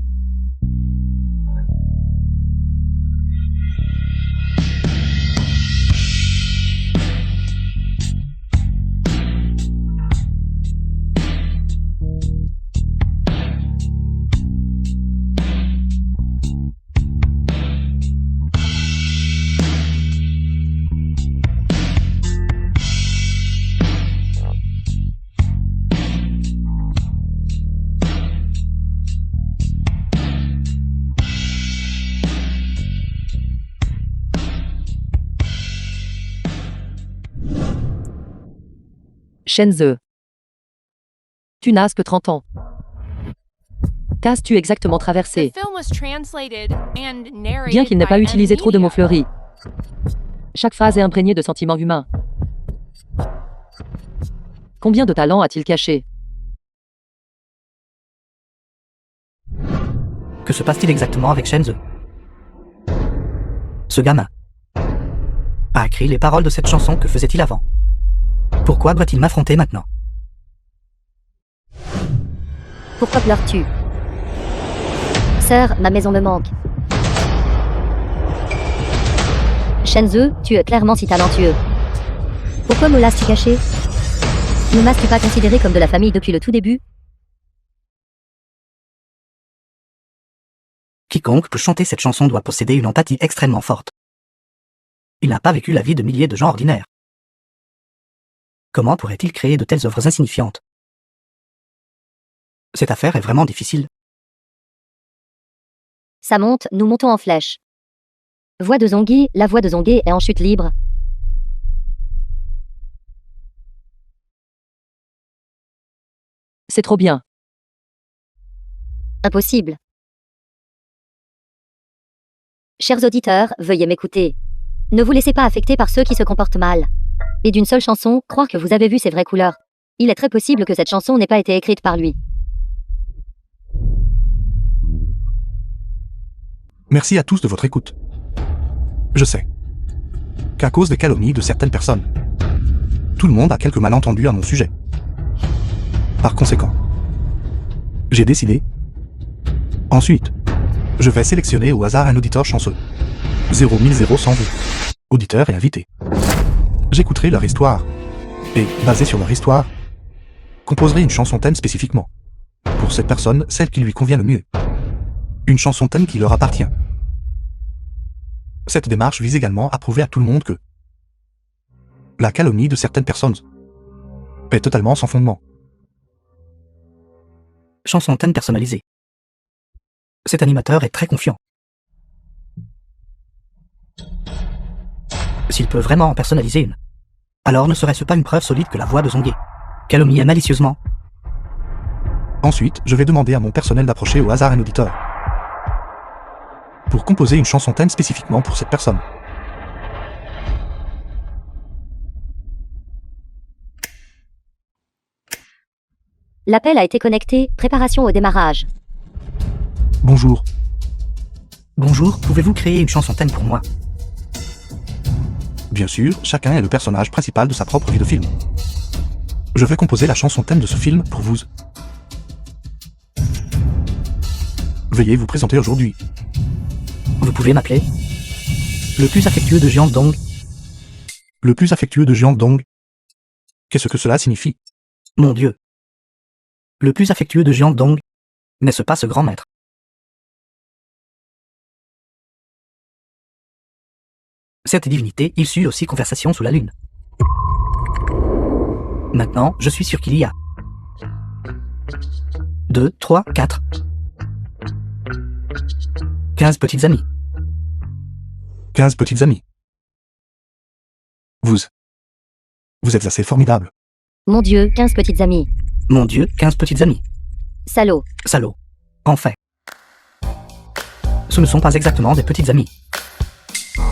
Shenzhe. Tu n'as que 30 ans. Qu'as-tu exactement The traversé? film was translated and narrated Bien qu'il n'ait pas by utilisé trop de mots M-Media. fleuris. Chaque phrase est imprégnée de sentiments humains. Combien de talents a-t-il caché? Que se passe-t-il exactement avec Shenzhe? Ce gamin a écrit les paroles de cette chanson, que faisait-il avant? Pourquoi doit-il m'affronter maintenant? Pourquoi pleures-tu? Sœur, ma maison me manque. Shenzhe, tu es clairement si talentueux. Pourquoi me l'as-tu caché? Ne m'as-tu pas considéré comme de la famille depuis le tout début? Quiconque peut chanter cette chanson doit posséder une empathie extrêmement forte. Il n'a pas vécu la vie de milliers de gens ordinaires. Comment pourrait-il créer de telles œuvres insignifiantes? Cette affaire est vraiment difficile. Ça monte, nous montons en flèche. Voix de Zonghi, la voix de Zonghi est en chute libre. C'est trop bien. Impossible. Chers auditeurs, veuillez m'écouter. Ne vous laissez pas affecter par ceux qui se comportent mal. Et d'une seule chanson, croire que vous avez vu ses vraies couleurs. Il est très possible que cette chanson n'ait pas été écrite par lui. Merci à tous de votre écoute. Je sais qu'à cause des calomnies de certaines personnes, tout le monde a quelques malentendus à mon sujet. Par conséquent, J'ai décidé. Ensuite, je vais sélectionner au hasard un auditeur chanceux. 0 vous. Auditeur et invité. J'écouterai leur histoire. Et, basé sur leur histoire, composerai une chanson thème spécifiquement. Pour cette personne, celle qui lui convient le mieux. Une chanson thème qui leur appartient. Cette démarche vise également à prouver à tout le monde que la calomnie de certaines personnes est totalement sans fondement. Chanson thème personnalisée. Cet animateur est très confiant. S'il peut vraiment en personnaliser une, alors ne serait-ce pas une preuve solide que la voix de Zongué calomniait malicieusement? Ensuite, je vais demander à mon personnel d'approcher au hasard un auditeur pour composer une chanson thème spécifiquement pour cette personne. L'appel a été connecté, préparation au démarrage. Bonjour. Bonjour, pouvez-vous créer une chanson thème pour moi? Bien sûr, chacun est le personnage principal de sa propre vie de film. Je vais composer la chanson thème de ce film pour vous. Veuillez vous présenter aujourd'hui. Vous pouvez m'appeler le plus affectueux de Jeongdong. Le plus affectueux de Jeongdong. Qu'est-ce que cela signifie? Mon Dieu. Le plus affectueux de Jeongdong. N'est-ce pas ce grand maître? Cette divinité issue aussi conversation sous la lune. Maintenant, je suis sûr qu'il y a 2, 3, 4, 15 petites amies. 15 petites amies. Vous êtes assez formidable. Mon Dieu, 15 petites amies. Mon Dieu, 15 petites amies. Salaud. Salaud. Enfin. Ce ne sont pas exactement des petites amies.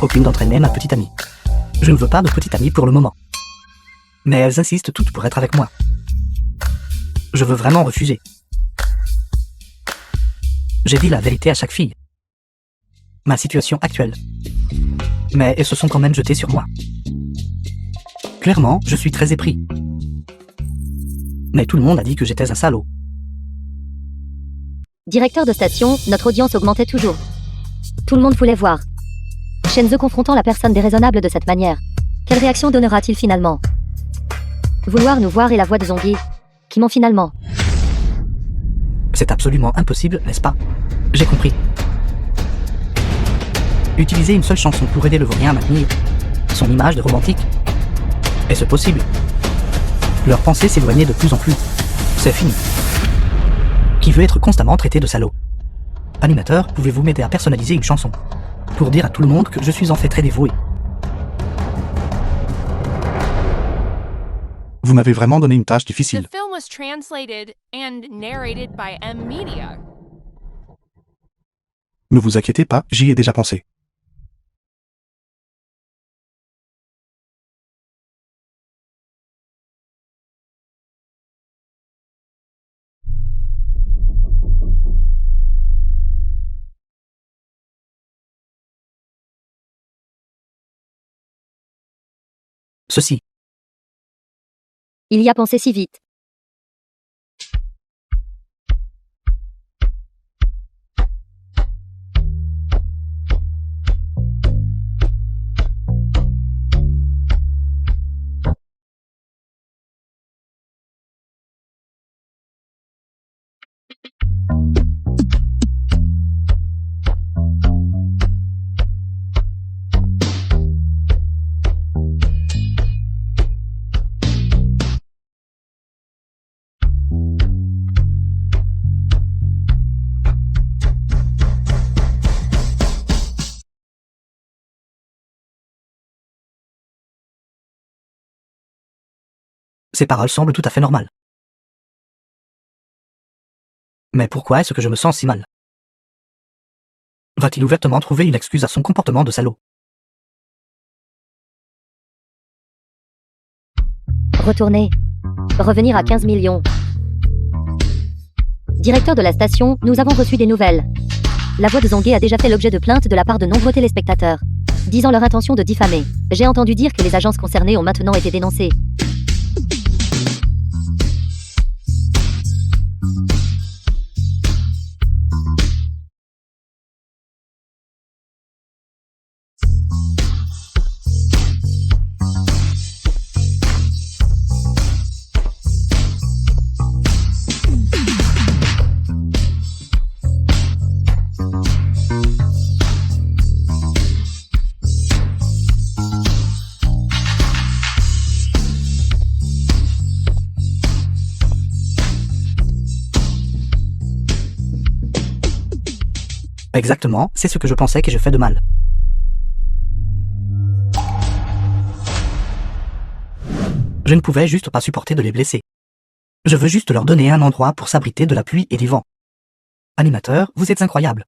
Aucune d'entre elles n'est ma petite amie. Je ne veux pas de petite amie pour le moment. Mais elles insistent toutes pour être avec moi. Je veux vraiment refuser. J'ai dit la vérité à chaque fille. Ma situation actuelle. Mais elles se sont quand même jetées sur moi. Clairement, je suis très épris. Mais tout le monde a dit que j'étais un salaud. Directeur de station, notre audience augmentait toujours. Tout le monde voulait voir. Shenze confrontant la personne déraisonnable de cette manière. Quelle réaction donnera-t-il finalement? Vouloir nous voir et la voix de Zongué, qui ment finalement. C'est absolument impossible, n'est-ce pas? J'ai compris. Utiliser une seule chanson pour aider le vaurien à maintenir son image de romantique. Est-ce possible? Leur pensée s'éloignait de plus en plus. C'est fini. Qui veut être constamment traité de salaud? Animateur, pouvez-vous m'aider à personnaliser une chanson pour dire à tout le monde que je suis en fait très dévoué? Vous m'avez vraiment donné une tâche The difficile. film was translated and narrated by M Media. Ne vous inquiétez pas, j'y ai déjà pensé. Ceci. Il y a pensé si vite. Ces paroles semblent tout à fait normales. Mais pourquoi est-ce que je me sens si mal? Va-t-il ouvertement trouver une excuse à son comportement de salaud? Retourner. Revenir à 15 millions. Directeur de la station, nous avons reçu des nouvelles. La voix de Zongué a déjà fait l'objet de plaintes de la part de nombreux téléspectateurs, disant leur intention de diffamer. J'ai entendu dire que les agences concernées ont maintenant été dénoncées. Exactement, c'est ce que je pensais que je fais de mal. Je ne pouvais juste pas supporter de les blesser. Je veux juste leur donner un endroit pour s'abriter de la pluie et du vent. Animateur, vous êtes incroyable.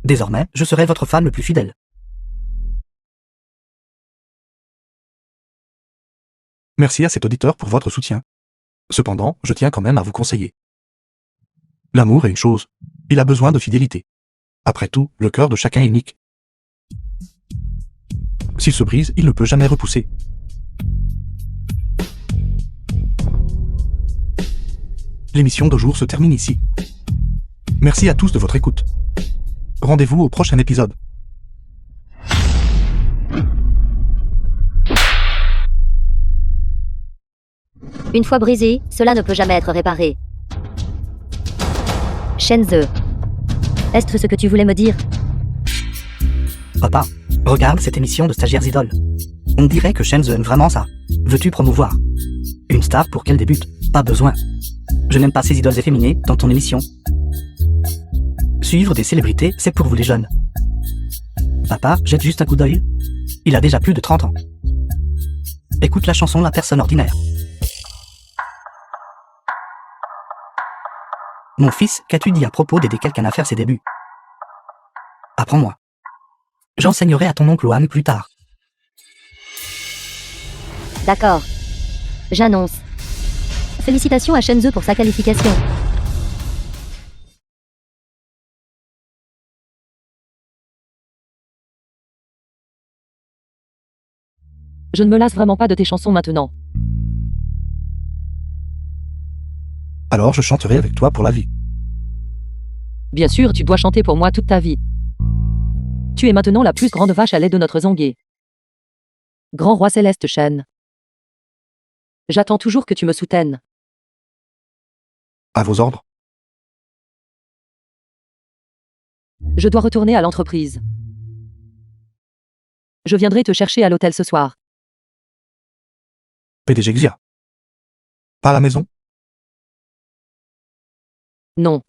Désormais, je serai votre fan le plus fidèle. Merci à cet auditeur pour votre soutien. Cependant, je tiens quand même à vous conseiller. L'amour est une chose. Il a besoin de fidélité. Après tout, le cœur de chacun est unique. S'il se brise, il ne peut jamais repousser. L'émission de jour se termine ici. Merci à tous de votre écoute. Rendez-vous au prochain épisode. Une fois brisé, cela ne peut jamais être réparé. Shenzhe. Est-ce ce que tu voulais me dire? Papa, regarde cette émission de stagiaires idoles. On dirait que Shenzhe aime vraiment ça. Veux-tu promouvoir une star pour qu'elle débute? Pas besoin. Je n'aime pas ces idoles efféminées dans ton émission. Suivre des célébrités, c'est pour vous les jeunes. Papa, jette juste un coup d'œil. Il a déjà plus de 30 ans. Écoute la chanson La personne ordinaire. Mon fils, qu'as-tu dit à propos d'aider quelqu'un à faire ses débuts? Apprends-moi. J'enseignerai à ton oncle Ohan plus tard. D'accord. J'annonce. Félicitations à Shenzhe pour sa qualification. Je ne me lasse vraiment pas de tes chansons maintenant. Alors je chanterai avec toi pour la vie. Bien sûr, tu dois chanter pour moi toute ta vie. Tu es maintenant la plus grande vache à lait de notre Zongué. Grand roi céleste Shen. J'attends toujours que tu me soutiennes. À vos ordres. Je dois retourner à l'entreprise. Je viendrai te chercher à l'hôtel ce soir. PDG Xia. Pas à la maison? Non.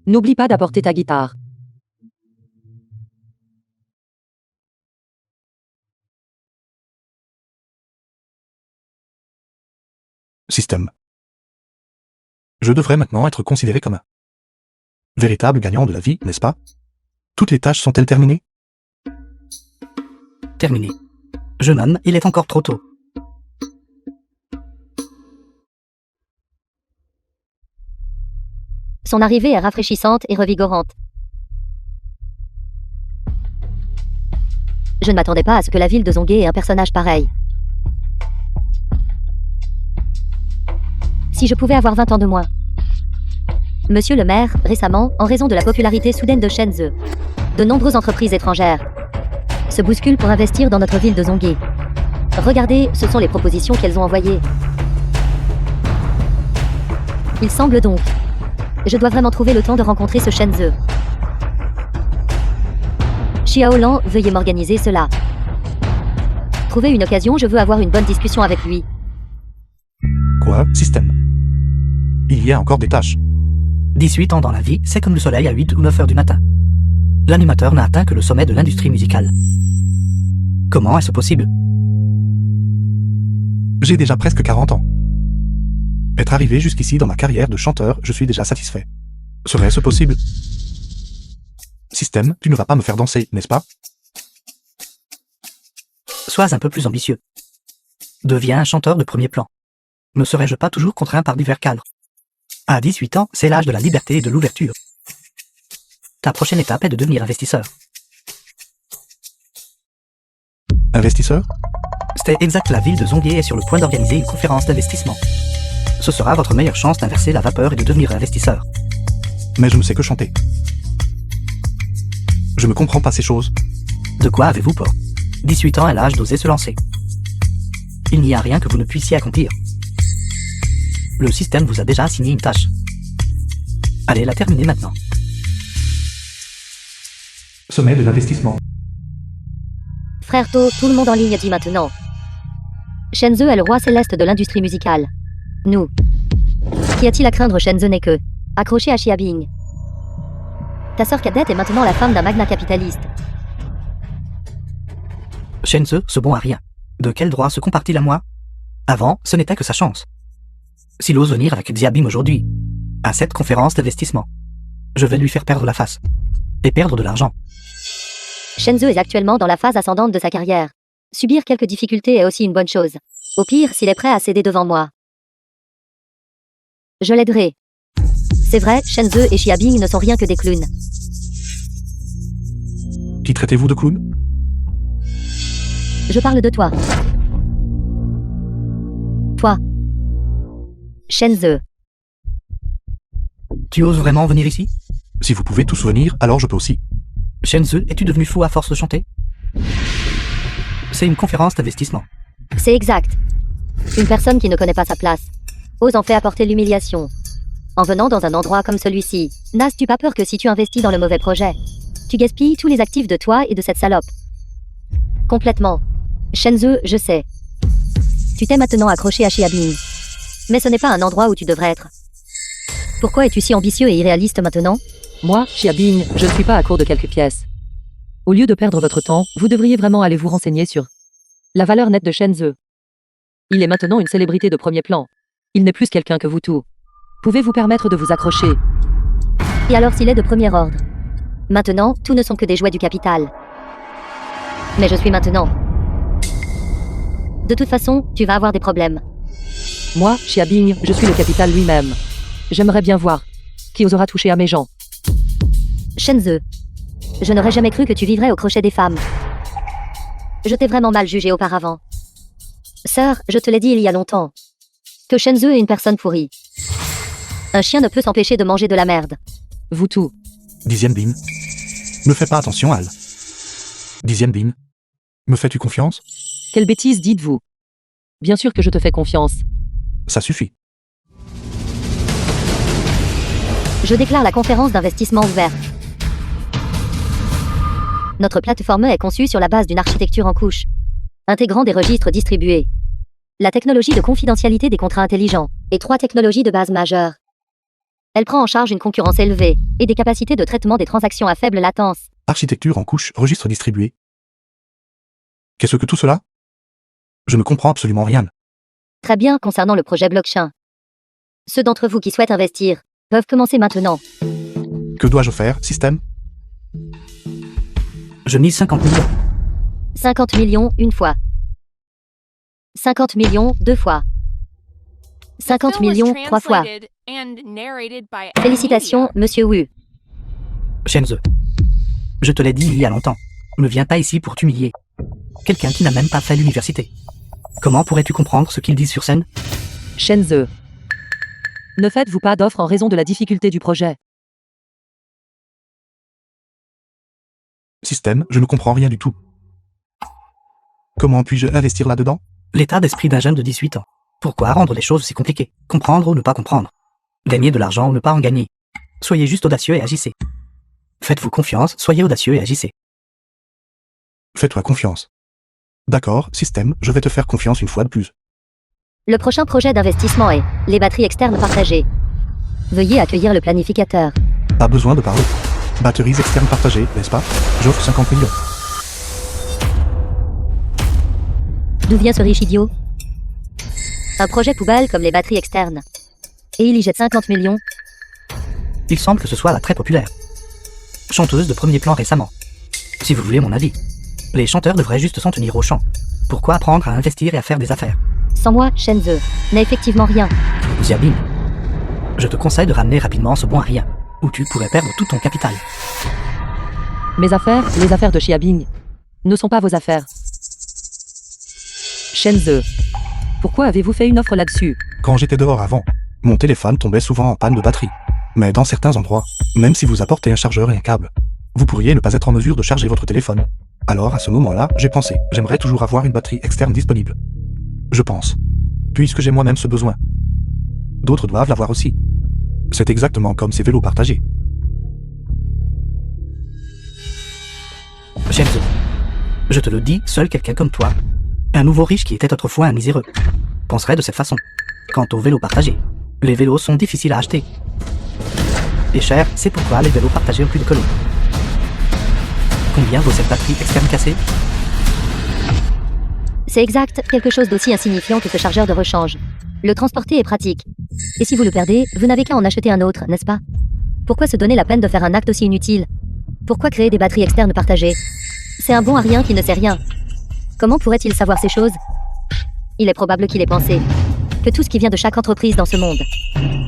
N'oublie pas d'apporter ta guitare. Système. Je devrais maintenant être considéré comme un véritable gagnant de la vie, n'est-ce pas? Toutes les tâches sont-elles terminées? Terminé. Jeune homme, il est encore trop tôt. Son arrivée est rafraîchissante et revigorante. Je ne m'attendais pas à ce que la ville de Zongué ait un personnage pareil. Si je pouvais avoir 20 ans de moins. Monsieur le maire, récemment, en raison de la popularité soudaine de Shenzhe, de nombreuses entreprises étrangères se bousculent pour investir dans notre ville de Zongué. Regardez, ce sont les propositions qu'elles ont envoyées. Il semble donc. Je dois vraiment trouver le temps de rencontrer ce Shenzhe. Xiaolan, veuillez m'organiser cela. Trouver une occasion, je veux avoir une bonne discussion avec lui. Quoi? Système. Il y a encore des tâches. 18 ans dans la vie, c'est comme le soleil à 8 ou 9 heures du matin. L'animateur n'a atteint que le sommet de l'industrie musicale. Comment est-ce possible? J'ai déjà presque 40 ans. Être arrivé jusqu'ici dans ma carrière de chanteur, je suis déjà satisfait. Serait-ce possible? Système, tu ne vas pas me faire danser, n'est-ce pas? Sois un peu plus ambitieux. Deviens un chanteur de premier plan. Ne serais-je pas toujours contraint par divers cadres? À 18 ans, c'est l'âge de la liberté et de l'ouverture. Ta prochaine étape est de devenir investisseur. Investisseur? C'est exact, la ville de Zongué est sur le point d'organiser une conférence d'investissement. Ce sera votre meilleure chance d'inverser la vapeur et de devenir investisseur. Mais je ne sais que chanter. Je ne comprends pas ces choses. De quoi avez-vous peur? 18 ans est l'âge d'oser se lancer. Il n'y a rien que vous ne puissiez accomplir. Le système vous a déjà assigné une tâche. Allez la terminer maintenant. Sommet de l'investissement. Frère To, tout le monde en ligne dit maintenant. Shenzhe est le roi céleste de l'industrie musicale. Nous. Qu'y a-t-il à craindre? Shenzhe n'est que accroché à Xiabing. Ta sœur cadette est maintenant la femme d'un magnat capitaliste. Shenzhe, ce bon à rien. De quel droit se compare-t-il à moi? Avant, ce n'était que sa chance. S'il ose venir avec Xiabing aujourd'hui, à cette conférence d'investissement, je vais lui faire perdre la face. Et perdre de l'argent. Shenzhe est actuellement dans la phase ascendante de sa carrière. Subir quelques difficultés est aussi une bonne chose. Au pire, s'il est prêt à céder devant moi, je l'aiderai. C'est vrai, Shenzhe et Xiabing ne sont rien que des clowns. Qui traitez-vous de clown? Je parle de toi. Toi. Shenzhe. Tu oses vraiment venir ici? Si vous pouvez tous venir, alors je peux aussi. Shenzhe, es-tu devenu fou à force de chanter? C'est une conférence d'investissement. C'est exact. Une personne qui ne connaît pas sa place ose en fait apporter l'humiliation. En venant dans un endroit comme celui-ci, n'as-tu pas peur que si tu investis dans le mauvais projet, tu gaspilles tous les actifs de toi et de cette salope? Complètement. Shenzhe, je sais. Tu t'es maintenant accroché à Xiabing. Mais ce n'est pas un endroit où tu devrais être. Pourquoi es-tu si ambitieux et irréaliste maintenant? Moi, Xiabing, je ne suis pas à court de quelques pièces. Au lieu de perdre votre temps, vous devriez vraiment aller vous renseigner sur la valeur nette de Shenzhe. Il est maintenant une célébrité de premier plan. Il n'est plus quelqu'un que vous tous. Pouvez-vous permettre de vous accrocher? Et alors s'il est de premier ordre? Maintenant, tout ne sont que des jouets du capital. Mais je suis maintenant. De toute façon, tu vas avoir des problèmes. Moi, Xiabing, je suis le capital lui-même. J'aimerais bien voir qui osera toucher à mes gens. Shenzhe. Je n'aurais jamais cru que tu vivrais au crochet des femmes. Je t'ai vraiment mal jugé auparavant. Sœur, je te l'ai dit il y a longtemps. Que Shenzhe est une personne pourrie. Un chien ne peut s'empêcher de manger de la merde. Vous tous. Dixième Bin. Ne fais pas attention, Al. Dixième Bin. Me fais-tu confiance? Quelle bêtise dites-vous? Bien sûr que je te fais confiance. Ça suffit. Je déclare la conférence d'investissement ouverte. Notre plateforme est conçue sur la base d'une architecture en couche, intégrant des registres distribués, la technologie de confidentialité des contrats intelligents, et 3 technologies de base majeures. Elle prend en charge une concurrence élevée, et des capacités de traitement des transactions à faible latence. Architecture en couche, registre distribué. Qu'est-ce que tout cela? Je ne comprends absolument rien. Très bien concernant le projet blockchain. Ceux d'entre vous qui souhaitent investir peuvent commencer maintenant. Que dois-je faire, système? Je mise 50 millions. 50 millions une fois. 50 millions 2 fois. 50 Film was millions 3 fois. translated and narrated by Félicitations, Media. Monsieur Wu. Shenzhe. Je te l'ai dit il y a longtemps. Ne viens pas ici pour t'humilier. Quelqu'un qui n'a même pas fait l'université. Comment pourrais-tu comprendre ce qu'ils disent sur scène? Shenzhe. Ne faites-vous pas d'offre en raison de la difficulté du projet? Système, je ne comprends rien du tout. Comment puis-je investir là-dedans? L'état d'esprit d'un jeune de 18 ans. Pourquoi rendre les choses si compliquées? Comprendre ou ne pas comprendre? Gagner de l'argent ou ne pas en gagner? Soyez juste audacieux et agissez. Faites-vous confiance, soyez audacieux et agissez. Fais-toi confiance. D'accord, système, je vais te faire confiance une fois de plus. Le prochain projet d'investissement est les batteries externes partagées. Veuillez accueillir le planificateur. Pas besoin de parler. Batteries externes partagées, n'est-ce pas? J'offre 50 millions. D'où vient ce riche idiot? Un projet poubelle comme les batteries externes. Et il y jette 50 millions. Il semble que ce soit la très populaire. Chanteuse de premier plan récemment. Si vous voulez mon avis, les chanteurs devraient juste s'en tenir au chant. Pourquoi apprendre à investir et à faire des affaires? Sans moi, Shenzhe n'a effectivement rien. Xiabing, je te conseille de ramener rapidement ce bon à rien, ou tu pourrais perdre tout ton capital. Mes affaires, les affaires de Xiabing, ne sont pas vos affaires. Shenzhe. Pourquoi avez-vous fait une offre là-dessus? Quand j'étais dehors avant, mon téléphone tombait souvent en panne de batterie. Mais dans certains endroits, même si vous apportez un chargeur et un câble, vous pourriez ne pas être en mesure de charger votre téléphone. Alors à ce moment-là, j'ai pensé, j'aimerais toujours avoir une batterie externe disponible. Je pense. Puisque j'ai moi-même ce besoin. D'autres doivent l'avoir aussi. C'est exactement comme ces vélos partagés. Shenzhe, je te le dis, seul quelqu'un comme toi, un nouveau riche qui était autrefois un miséreux, penserait de cette façon. Quant aux vélos partagés, les vélos sont difficiles à acheter. Et cher, c'est pourquoi les vélos partagés ont plus de colons. Combien vaut cette batterie externe cassée? C'est exact, quelque chose d'aussi insignifiant que ce chargeur de rechange. Le transporter est pratique. Et si vous le perdez, vous n'avez qu'à en acheter un autre, n'est-ce pas? Pourquoi se donner la peine de faire un acte aussi inutile? Pourquoi créer des batteries externes partagées? C'est un bon à rien qui ne sait rien. Comment pourrait-il savoir ces choses? Il est probable qu'il ait pensé que tout ce qui vient de chaque entreprise dans ce monde,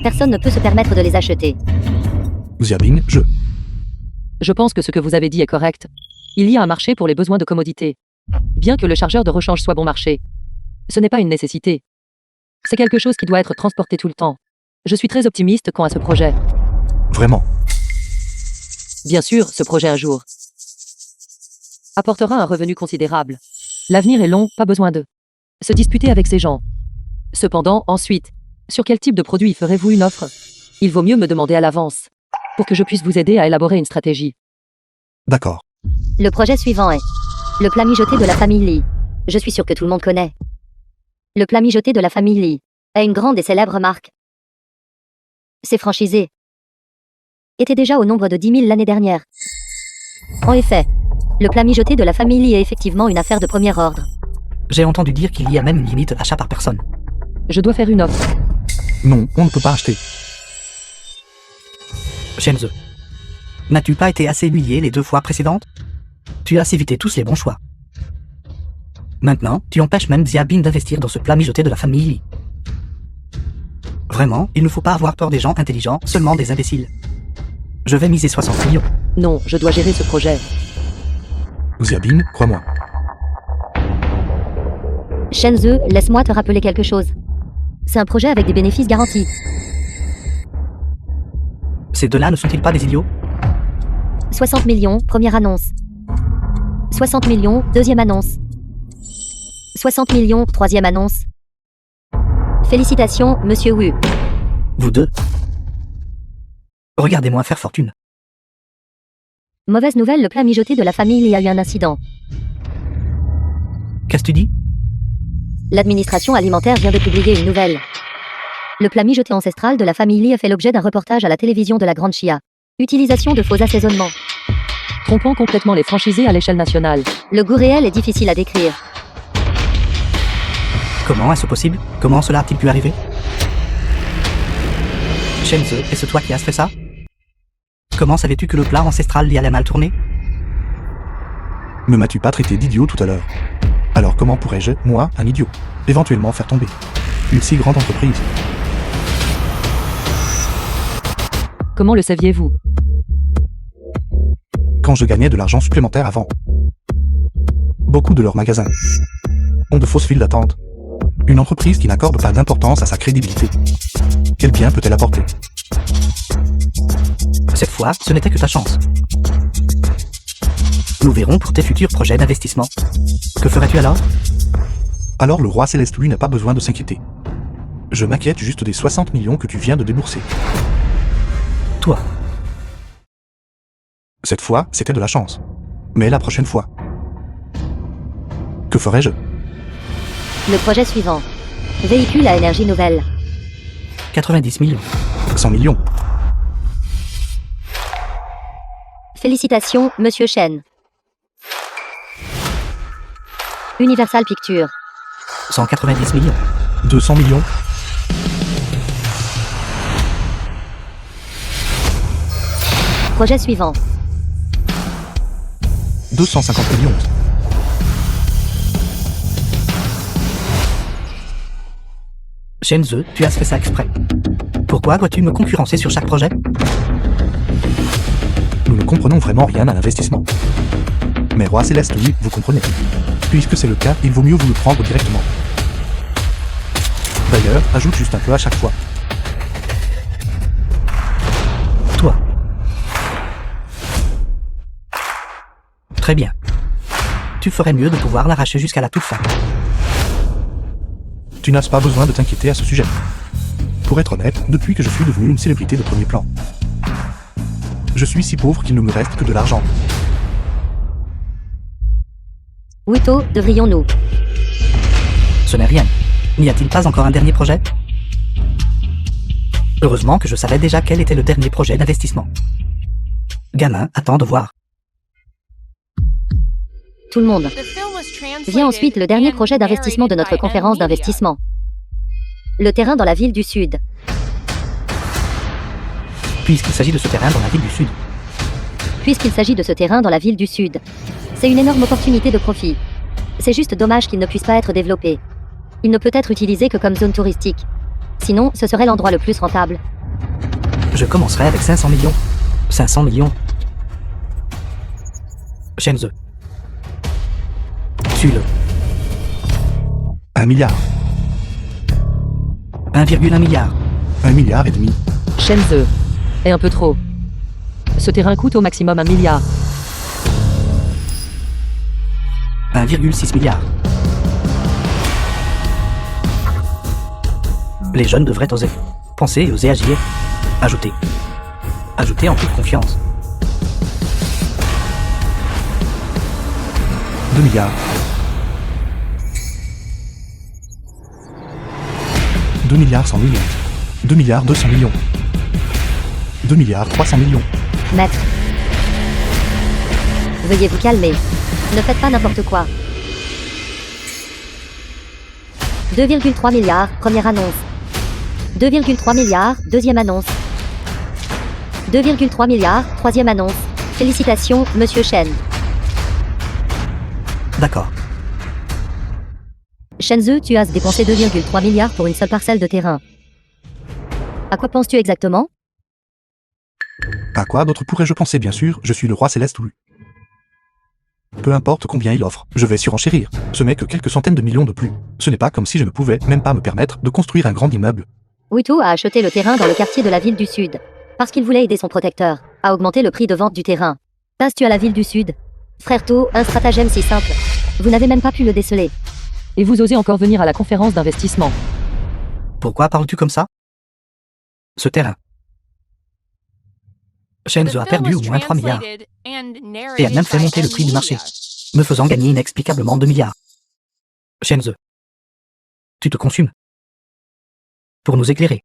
personne ne peut se permettre de les acheter. Xiaobin, Je pense que ce que vous avez dit est correct. Il y a un marché pour les besoins de commodité. Bien que le chargeur de rechange soit bon marché, ce n'est pas une nécessité. C'est quelque chose qui doit être transporté tout le temps. Je suis très optimiste quant à ce projet. Vraiment. Bien sûr, ce projet un jour apportera un revenu considérable. L'avenir est long, pas besoin de se disputer avec ces gens. Cependant, ensuite, sur quel type de produit ferez-vous une offre? Il vaut mieux me demander à l'avance, pour que je puisse vous aider à élaborer une stratégie. D'accord. Le projet suivant est le plat mijoté de la famille Lee. Je suis sûr que tout le monde connaît. Le plat mijoté de la famille Lee est une grande et célèbre marque. Ces franchisés étaient déjà au nombre de 10 000 l'année dernière. En effet, le plat mijoté de la famille Lee est effectivement une affaire de premier ordre. J'ai entendu dire qu'il y a même une limite d'achat par personne. Je dois faire une offre. Non, on ne peut pas acheter. Shenzhe, n'as-tu pas été assez humilié les 2 fois précédentes? Tu as évité tous les bons choix. Maintenant, tu empêches même Xiaobin d'investir dans ce plat mijoté de la famille Lee. Vraiment, il ne faut pas avoir peur des gens intelligents, seulement des imbéciles. Je vais miser 60 millions. Non, je dois gérer ce projet. Xiaobin, crois-moi. Shenzhe, laisse-moi te rappeler quelque chose. C'est un projet avec des bénéfices garantis. Ces deux-là ne sont-ils pas des idiots? 60 millions, première annonce. 60 millions, deuxième annonce. 60 millions, troisième annonce. Félicitations, monsieur Wu. Vous deux. Regardez-moi faire fortune. Mauvaise nouvelle, le plat mijoté de la famille Lee a eu un incident. Qu'est-ce que tu dis? L'administration alimentaire vient de publier une nouvelle. Le plat mijoté ancestral de la famille Lee a fait l'objet d'un reportage à la télévision de la Grande Chia. Utilisation de faux assaisonnements. Trompons complètement les franchisés à l'échelle nationale. Le goût réel est difficile à décrire. Comment est-ce possible? Comment cela a-t-il pu arriver? Shenzhe, est-ce toi qui as fait ça? Comment savais-tu que le plat ancestral y allait mal tourner? Ne m'as-tu pas traité d'idiot tout à l'heure? Alors comment pourrais-je, moi, un idiot, éventuellement faire tomber une si grande entreprise? Comment le saviez-vous? Quand je gagnais de l'argent supplémentaire avant. Beaucoup de leurs magasins ont de fausses files d'attente. Une entreprise qui n'accorde pas d'importance à sa crédibilité. Quel bien peut-elle apporter? Cette fois, ce n'était que ta chance. Nous verrons pour tes futurs projets d'investissement. Que ferais-tu alors? Alors le roi Céleste lui n'a pas besoin de s'inquiéter. Je m'inquiète juste des 60 millions que tu viens de débourser. Toi. Cette fois, c'était de la chance. Mais la prochaine fois, que ferais-je? Le projet suivant. Véhicule à énergie nouvelle. 90 millions. 100 millions. Félicitations, monsieur Chen. Universal Pictures. 190 millions. 200 millions. Projet suivant. 250 millions. Shenzhe, tu as fait ça exprès. Pourquoi dois-tu me concurrencer sur chaque projet? Nous ne comprenons vraiment rien à l'investissement. Mais Roi Céleste, oui, vous comprenez. Puisque c'est le cas, il vaut mieux vous le prendre directement. D'ailleurs, ajoute juste un peu à chaque fois. Toi. Très bien. Tu ferais mieux de pouvoir l'arracher jusqu'à la toute fin. Tu n'as pas besoin de t'inquiéter à ce sujet. Pour être honnête, depuis que je suis devenu une célébrité de premier plan, je suis si pauvre qu'il ne me reste que de l'argent. Wuto, devrions-nous? Ce n'est rien. N'y a-t-il pas encore un dernier projet? Heureusement que je savais déjà quel était le dernier projet d'investissement. Gamin, attends de voir. Tout le monde. The film was translated Vient ensuite le dernier and projet d'investissement de notre narrated by conférence M-Media. d'investissement. Le terrain dans la ville du Sud. Puisqu'il s'agit de ce terrain dans la ville du Sud. Puisqu'il s'agit de ce terrain dans la ville du Sud. C'est une énorme opportunité de profit. C'est juste dommage qu'il ne puisse pas être développé. Il ne peut être utilisé que comme zone touristique. Sinon, ce serait l'endroit le plus rentable. Je commencerai avec 500 millions. 500 millions. Shenzhou. Suis-le. 1 milliard. 1,1 milliard. 1 milliard et demi. Shenzhou. Et un peu trop. Ce terrain coûte au maximum 1 milliard. 1,6 milliard. Les jeunes devraient oser. Penser et oser agir. Ajouter. Ajouter en toute confiance. 2 milliards. 2 milliards 100 millions. 2 milliards 200 millions. 2 milliards 300 millions. Maître. Veuillez vous calmer. Ne faites pas n'importe quoi. 2,3 milliards, première annonce. 2,3 milliards, deuxième annonce. 2,3 milliards, troisième annonce. Félicitations, Monsieur Shen. D'accord. Shenzhou, tu as dépensé 2,3 milliards pour une seule parcelle de terrain. À quoi penses-tu exactement? À quoi d'autre pourrais-je penser? Bien sûr, je suis le roi Céleste Wu. Peu importe combien il offre, je vais surenchérir. Ce n'est que quelques centaines de millions de plus. Ce n'est pas comme si je ne pouvais même pas me permettre de construire un grand immeuble. Wito a acheté le terrain dans le quartier de la ville du Sud. Parce qu'il voulait aider son protecteur à augmenter le prix de vente du terrain. Passes-tu à la ville du Sud? Frère To, un stratagème si simple. Vous n'avez même pas pu le déceler. Et vous osez encore venir à la conférence d'investissement. Pourquoi parles-tu comme ça? Ce terrain. The Shenzhou a film perdu was au moins 3 milliards. translated and Et a narrated même fait by monter le prix du marché, M-Media. me faisant gagner inexplicablement 2 milliards. Shenzhou. Tu te consumes. Pour nous éclairer.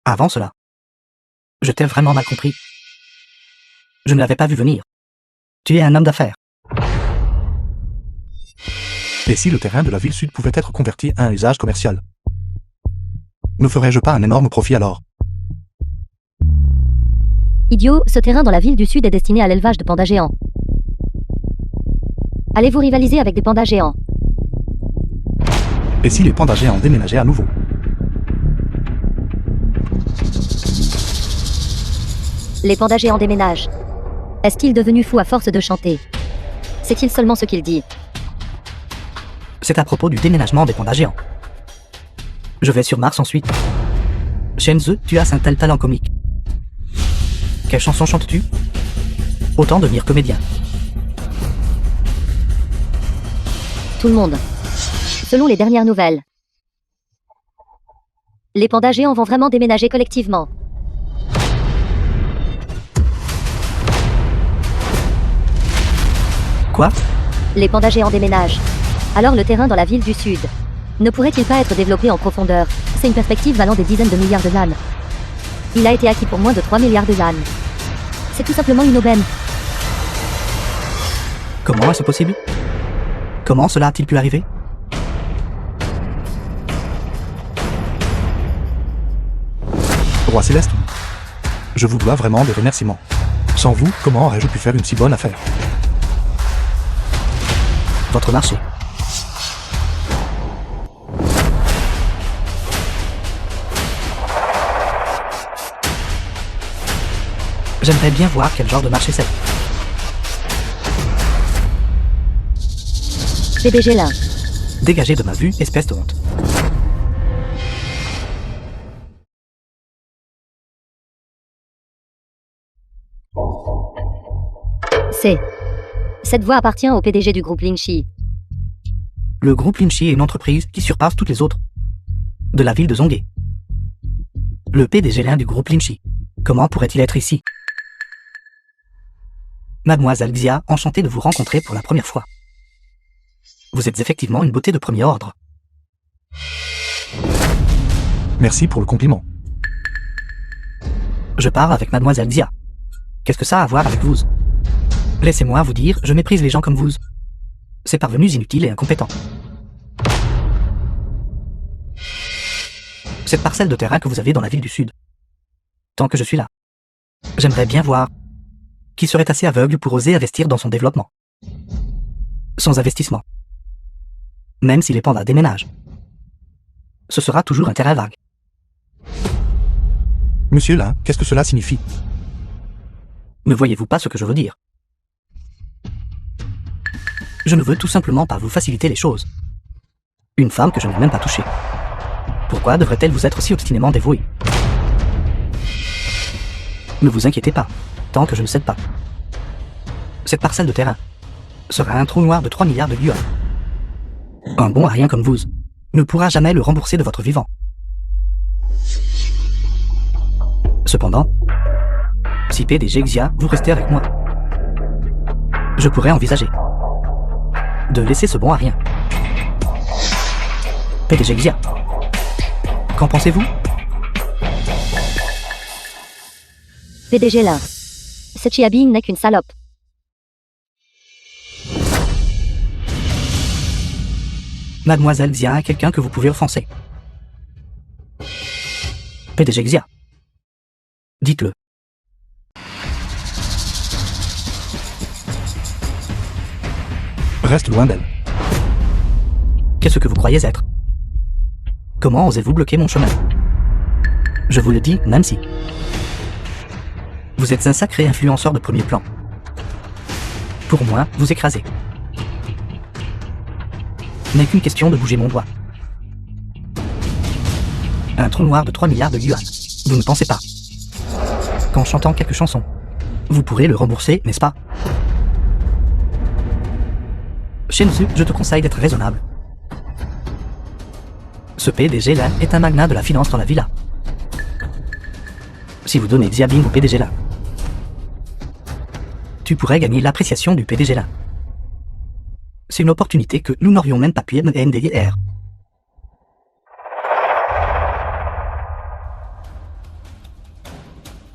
Avant cela. Je t'ai vraiment mal compris. Je ne l'avais pas vu venir. Tu es un homme d'affaires. Et si le terrain de la ville sud pouvait être converti à un usage commercial? Ne ferais-je pas un énorme profit alors? Idiot, ce terrain dans la ville du Sud est destiné à l'élevage de pandas géants. Allez-vous rivaliser avec des pandas géants? Et si les pandas géants déménageaient à nouveau? Les pandas géants déménagent. Est-il devenu fou à force de chanter? C'est-il seulement ce qu'il dit? C'est à propos du déménagement des pandas géants. Je vais sur Mars ensuite. Shenzhou, tu as un tel talent comique. Quelle chanson chantes-tu? Autant devenir comédien. Tout le monde. Selon les dernières nouvelles, les pandas géants vont vraiment déménager collectivement. Quoi? Les pandas géants déménagent. Alors le terrain dans la ville du Sud ne pourrait-il pas être développé en profondeur? C'est une perspective valant des dizaines de milliards de yuan. Il a été acquis pour moins de 3 milliards de yuan. C'est tout simplement une aubaine. Comment est-ce possible? Comment cela a-t-il pu arriver? Roi Céleste Wu. Je vous dois vraiment des remerciements. Sans vous, comment aurais-je pu faire une si bonne affaire? Votre marché. J'aimerais bien voir quel genre de marché c'est. PDG là. Dégagez de ma vue, espèce de honte. Cette voie appartient au PDG du groupe Linchi. Le groupe Linchi est une entreprise qui surpasse toutes les autres. De la ville de Zhonghe. Le PDG l'un du groupe Linchi. Comment pourrait-il être ici? Mademoiselle Xia, enchantée de vous rencontrer pour la première fois. Vous êtes effectivement une beauté de premier ordre. Merci pour le compliment. Je parle avec mademoiselle Xia. Qu'est-ce que ça a à voir avec vous? Laissez-moi vous dire, je méprise les gens comme vous. C'est parvenus inutiles et incompétents. Cette parcelle de terrain que vous avez dans la ville du Sud. Tant que je suis là, j'aimerais bien voir qui serait assez aveugle pour oser investir dans son développement. Sans investissement, même si les pandas déménagent, ce sera toujours un terrain vague. Monsieur Lin, qu'est-ce que cela signifie? Ne voyez-vous pas ce que je veux dire? Je ne veux tout simplement pas vous faciliter les choses. Une femme que je n'ai même pas touchée. Pourquoi devrait-elle vous être si obstinément dévouée? Ne vous inquiétez pas, tant que je ne cède pas. Cette parcelle de terrain sera un trou noir de 3 milliards de yuan. Un bon à rien comme vous ne pourra jamais le rembourser de votre vivant. Cependant, si PDG Xia, vous restez avec moi, je pourrais envisager de laisser ce bon à rien. PDG Xia, qu'en pensez-vous? PDG Lin. Ce Chiabing n'est qu'une salope. Mademoiselle Xia est quelqu'un que vous pouvez offenser. PDG Xia, dites-le. Reste loin d'elle. Qu'est-ce que vous croyez être? Comment osez-vous bloquer mon chemin? Je vous le dis, même si vous êtes un sacré influenceur de premier plan. Pour moi, vous écraser n'est qu'une question de bouger mon doigt. Un trou noir de 3 milliards de yuan. Vous ne pensez pas qu'en chantant quelques chansons, vous pourrez le rembourser, n'est-ce pas? Shenzhou, je te conseille d'être raisonnable. Ce PDG là est un magnat de la finance dans la villa. Si vous donnez Xiabing au PDG là, tu pourrais gagner l'appréciation du PDG là. C'est une opportunité que nous n'aurions même pas pu MDR.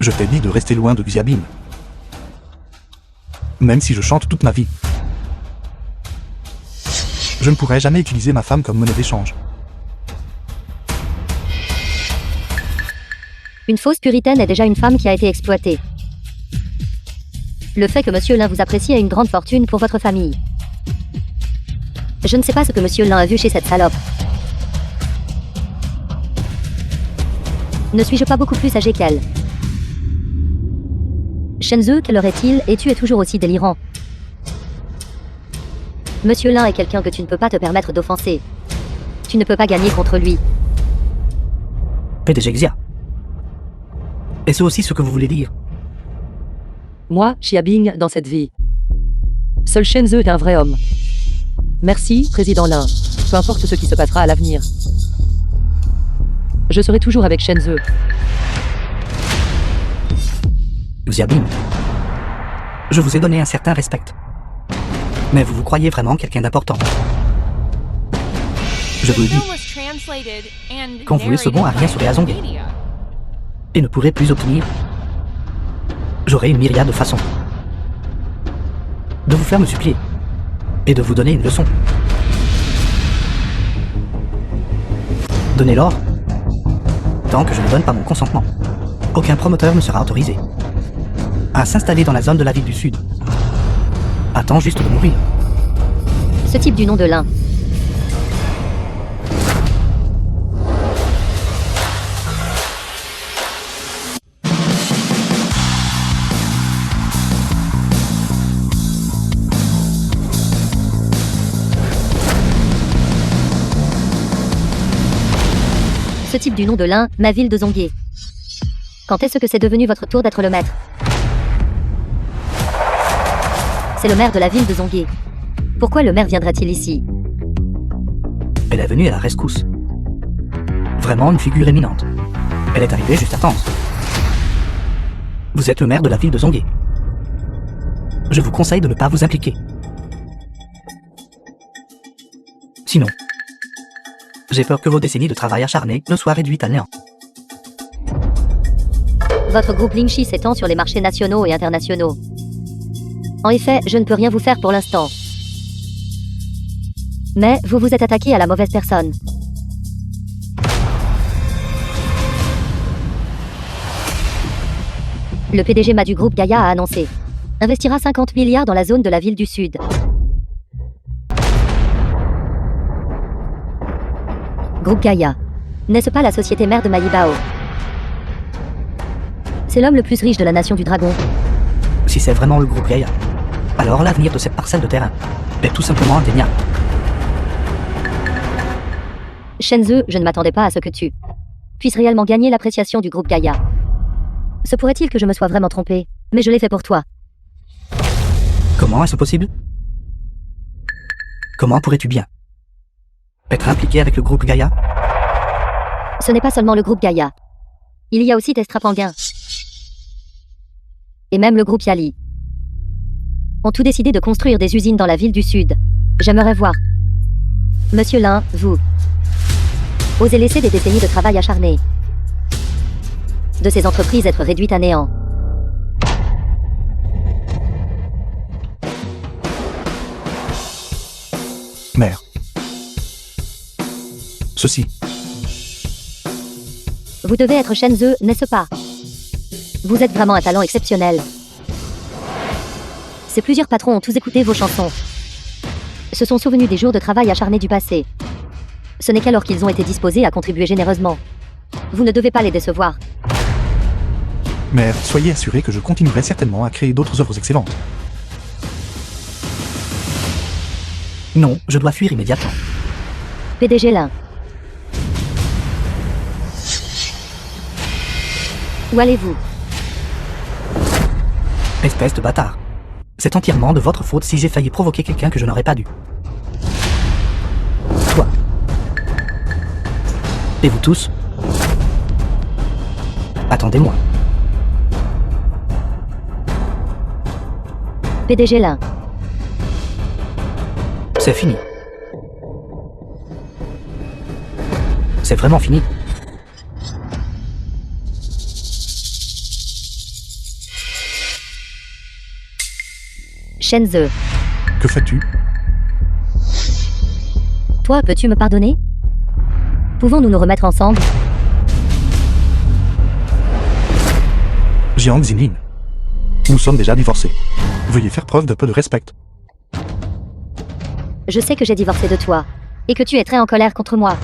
Je t'ai dit de rester loin de Xiabin. Même si je chante toute ma vie. Je ne pourrai jamais utiliser ma femme comme monnaie d'échange. Une fausse puritaine est déjà une femme qui a été exploitée. Le fait que Monsieur Lin vous apprécie a une grande fortune pour votre famille. Je ne sais pas ce que Monsieur Lin a vu chez cette salope. Ne suis-je pas beaucoup plus âgé qu'elle? Shenzhou, quelle heure est-il et tu es toujours aussi délirant? Monsieur Lin est quelqu'un que tu ne peux pas te permettre d'offenser. Tu ne peux pas gagner contre lui. PDG Xia. Est-ce aussi ce que vous voulez dire? Moi, Chiabing, dans cette vie. Seul Shenzhou est un vrai homme. Merci, Président Lin. Peu importe ce qui se passera à l'avenir. Je serai toujours avec Shenzhou. Xiabing, je vous ai donné un certain respect. Mais vous vous croyez vraiment quelqu'un d'important? Je vous le dis, quand vous le second à rien sur les Azongé et ne pourrez plus obtenir, j'aurai une myriade de façons de vous faire me supplier et de vous donner une leçon. Donnez l'or. Tant que je ne donne pas mon consentement, aucun promoteur ne sera autorisé à s'installer dans la zone de la ville du Sud. Attends juste de mourir. Ce type du nom de Lin. Ce type du nom de Lin, ma ville de Zongué. Quand est-ce que c'est devenu votre tour d'être le maître? C'est le maire de la ville de Zongué. Pourquoi le maire viendrait-il ici? Elle est venue à la rescousse. Vraiment une figure éminente. Elle est arrivée juste à temps. Vous êtes le maire de la ville de Zongué. Je vous conseille de ne pas vous impliquer. Sinon, J'ai peur que vos décennies de travail acharné ne soient réduites à néant. Votre groupe Lingxi s'étend sur les marchés nationaux et internationaux. En effet, je ne peux rien vous faire pour l'instant. Mais vous vous êtes attaqué à la mauvaise personne. Le PDG du groupe Gaïa a annoncé investira 50 milliards dans la zone de la ville du Sud. Groupe Gaïa. N'est-ce pas la société mère de Maïbao? C'est l'homme le plus riche de la nation du dragon. Si c'est vraiment le groupe Gaïa, alors l'avenir de cette parcelle de terrain est tout simplement indéniable. Shenzhe, je ne m'attendais pas à ce que tu puisses réellement gagner l'appréciation du groupe Gaïa. Se pourrait-il que je me sois vraiment trompé, mais je l'ai fait pour toi. Comment est-ce possible? Comment pourrais-tu bien être impliqué avec le groupe Gaïa? Ce n'est pas seulement le groupe Gaïa. Il y a aussi Testrapanguin. Et même le groupe Yali. Ont tout décidé de construire des usines dans la ville du Sud. J'aimerais voir. Monsieur Lin, vous osez laisser des décennies de travail acharné de ces entreprises être réduites à néant. Mère. Ceci. Vous devez être Shenzhe, n'est-ce pas? Vous êtes vraiment un talent exceptionnel. Ces plusieurs patrons ont tous écouté vos chansons. Se sont souvenus des jours de travail acharné du passé. Ce n'est qu'alors qu'ils ont été disposés à contribuer généreusement. Vous ne devez pas les décevoir. Mère, soyez assurée que je continuerai certainement à créer d'autres œuvres excellentes. Non, je dois fuir immédiatement. PDG Lin. Où allez-vous? Espèce de bâtard. C'est entièrement de votre faute si j'ai failli provoquer quelqu'un que je n'aurais pas dû. Toi. Et vous tous. Attendez-moi. PDG Lin. C'est fini. C'est vraiment fini. Shenzhe. Que fais-tu? Toi, peux-tu me pardonner? Pouvons-nous nous remettre ensemble? Jiang Xinlin. Nous sommes déjà divorcés. Veuillez faire preuve d'un peu de respect. Je sais que j'ai divorcé de toi, et que tu es très en colère contre moi.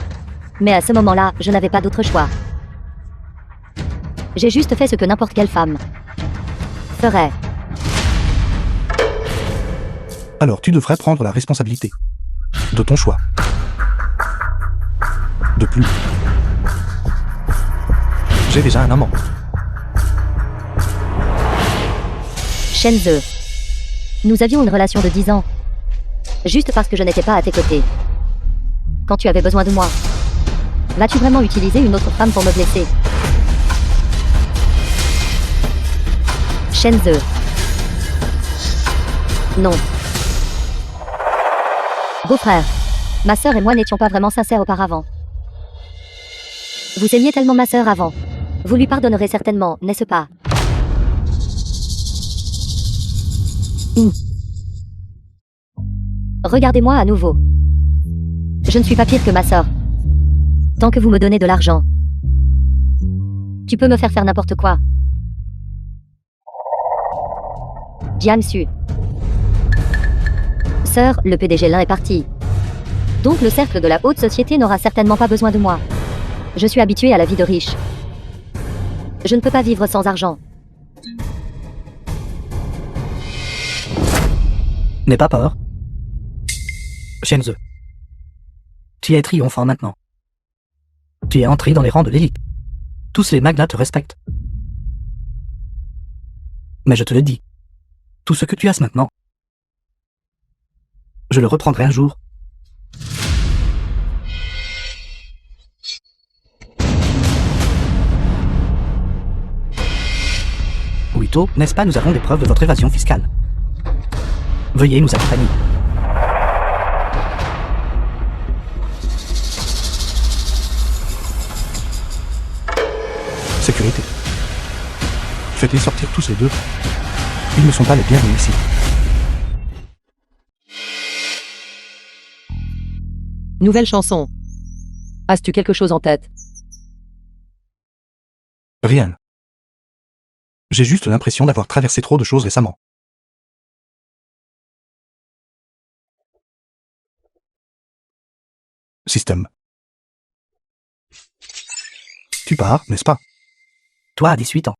Mais à ce moment-là, je n'avais pas d'autre choix. J'ai juste fait ce que n'importe quelle femme ferait. Alors tu devrais prendre la responsabilité de ton choix. De plus, j'ai déjà un amant. Shenzhe. Nous avions une relation de 10 ans. Juste parce que je n'étais pas à tes côtés. Quand tu avais besoin de moi. Vas-tu vraiment utiliser une autre femme pour me blesser? Shenzhe. Non. Beau-frère. Ma sœur et moi n'étions pas vraiment sincères auparavant. Vous aimiez tellement ma sœur avant. Vous lui pardonnerez certainement, n'est-ce pas? Regardez-moi à nouveau. Je ne suis pas pire que ma sœur. Tant que vous me donnez de l'argent. Tu peux me faire n'importe quoi. Jiangsu. Sœur, le PDG Lin est parti. Donc le cercle de la haute société n'aura certainement pas besoin de moi. Je suis habituée à la vie de riche. Je ne peux pas vivre sans argent. N'aie pas peur. Shenzhe. Tu es triomphant maintenant. Tu es entré dans les rangs de l'élite. Tous les magnats te respectent. Mais je te le dis, tout ce que tu as maintenant, je le reprendrai un jour. Wito, n'est-ce pas, nous avons des preuves de votre évasion fiscale. Veuillez nous accompagner. Sécurité. Faites-les sortir tous les deux. Ils ne sont pas les bienvenus ici. Nouvelle chanson. As-tu quelque chose en tête? Rien. J'ai juste l'impression d'avoir traversé trop de choses récemment. Système. Tu pars, n'est-ce pas? Toi à 18 ans.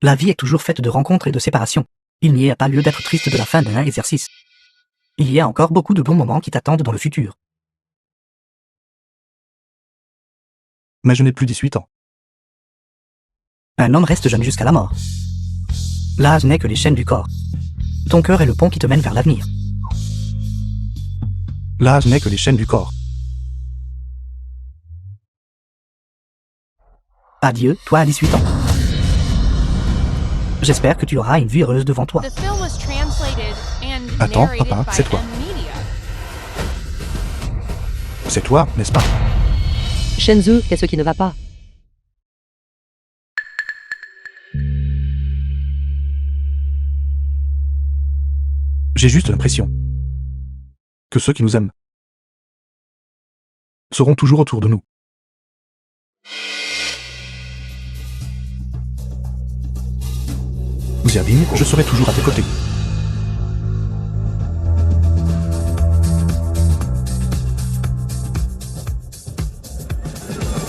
La vie est toujours faite de rencontres et de séparations. Il n'y a pas lieu d'être triste de la fin d'un exercice. Il y a encore beaucoup de bons moments qui t'attendent dans le futur. Mais je n'ai plus 18 ans. Un homme reste jeune jusqu'à la mort. L'âge n'est que les chaînes du corps. Ton cœur est le pont qui te mène vers l'avenir. L'âge n'est que les chaînes du corps. Adieu, toi à 18 ans. J'espère que tu auras une vie heureuse devant toi. The film was translated and Attends, narrated papa, by c'est toi. M-Media. C'est toi, n'est-ce pas? Shenzhou, qu'est-ce qui ne va pas? J'ai juste l'impression que ceux qui nous aiment seront toujours autour de nous. Xiaobing, je serai toujours à tes côtés.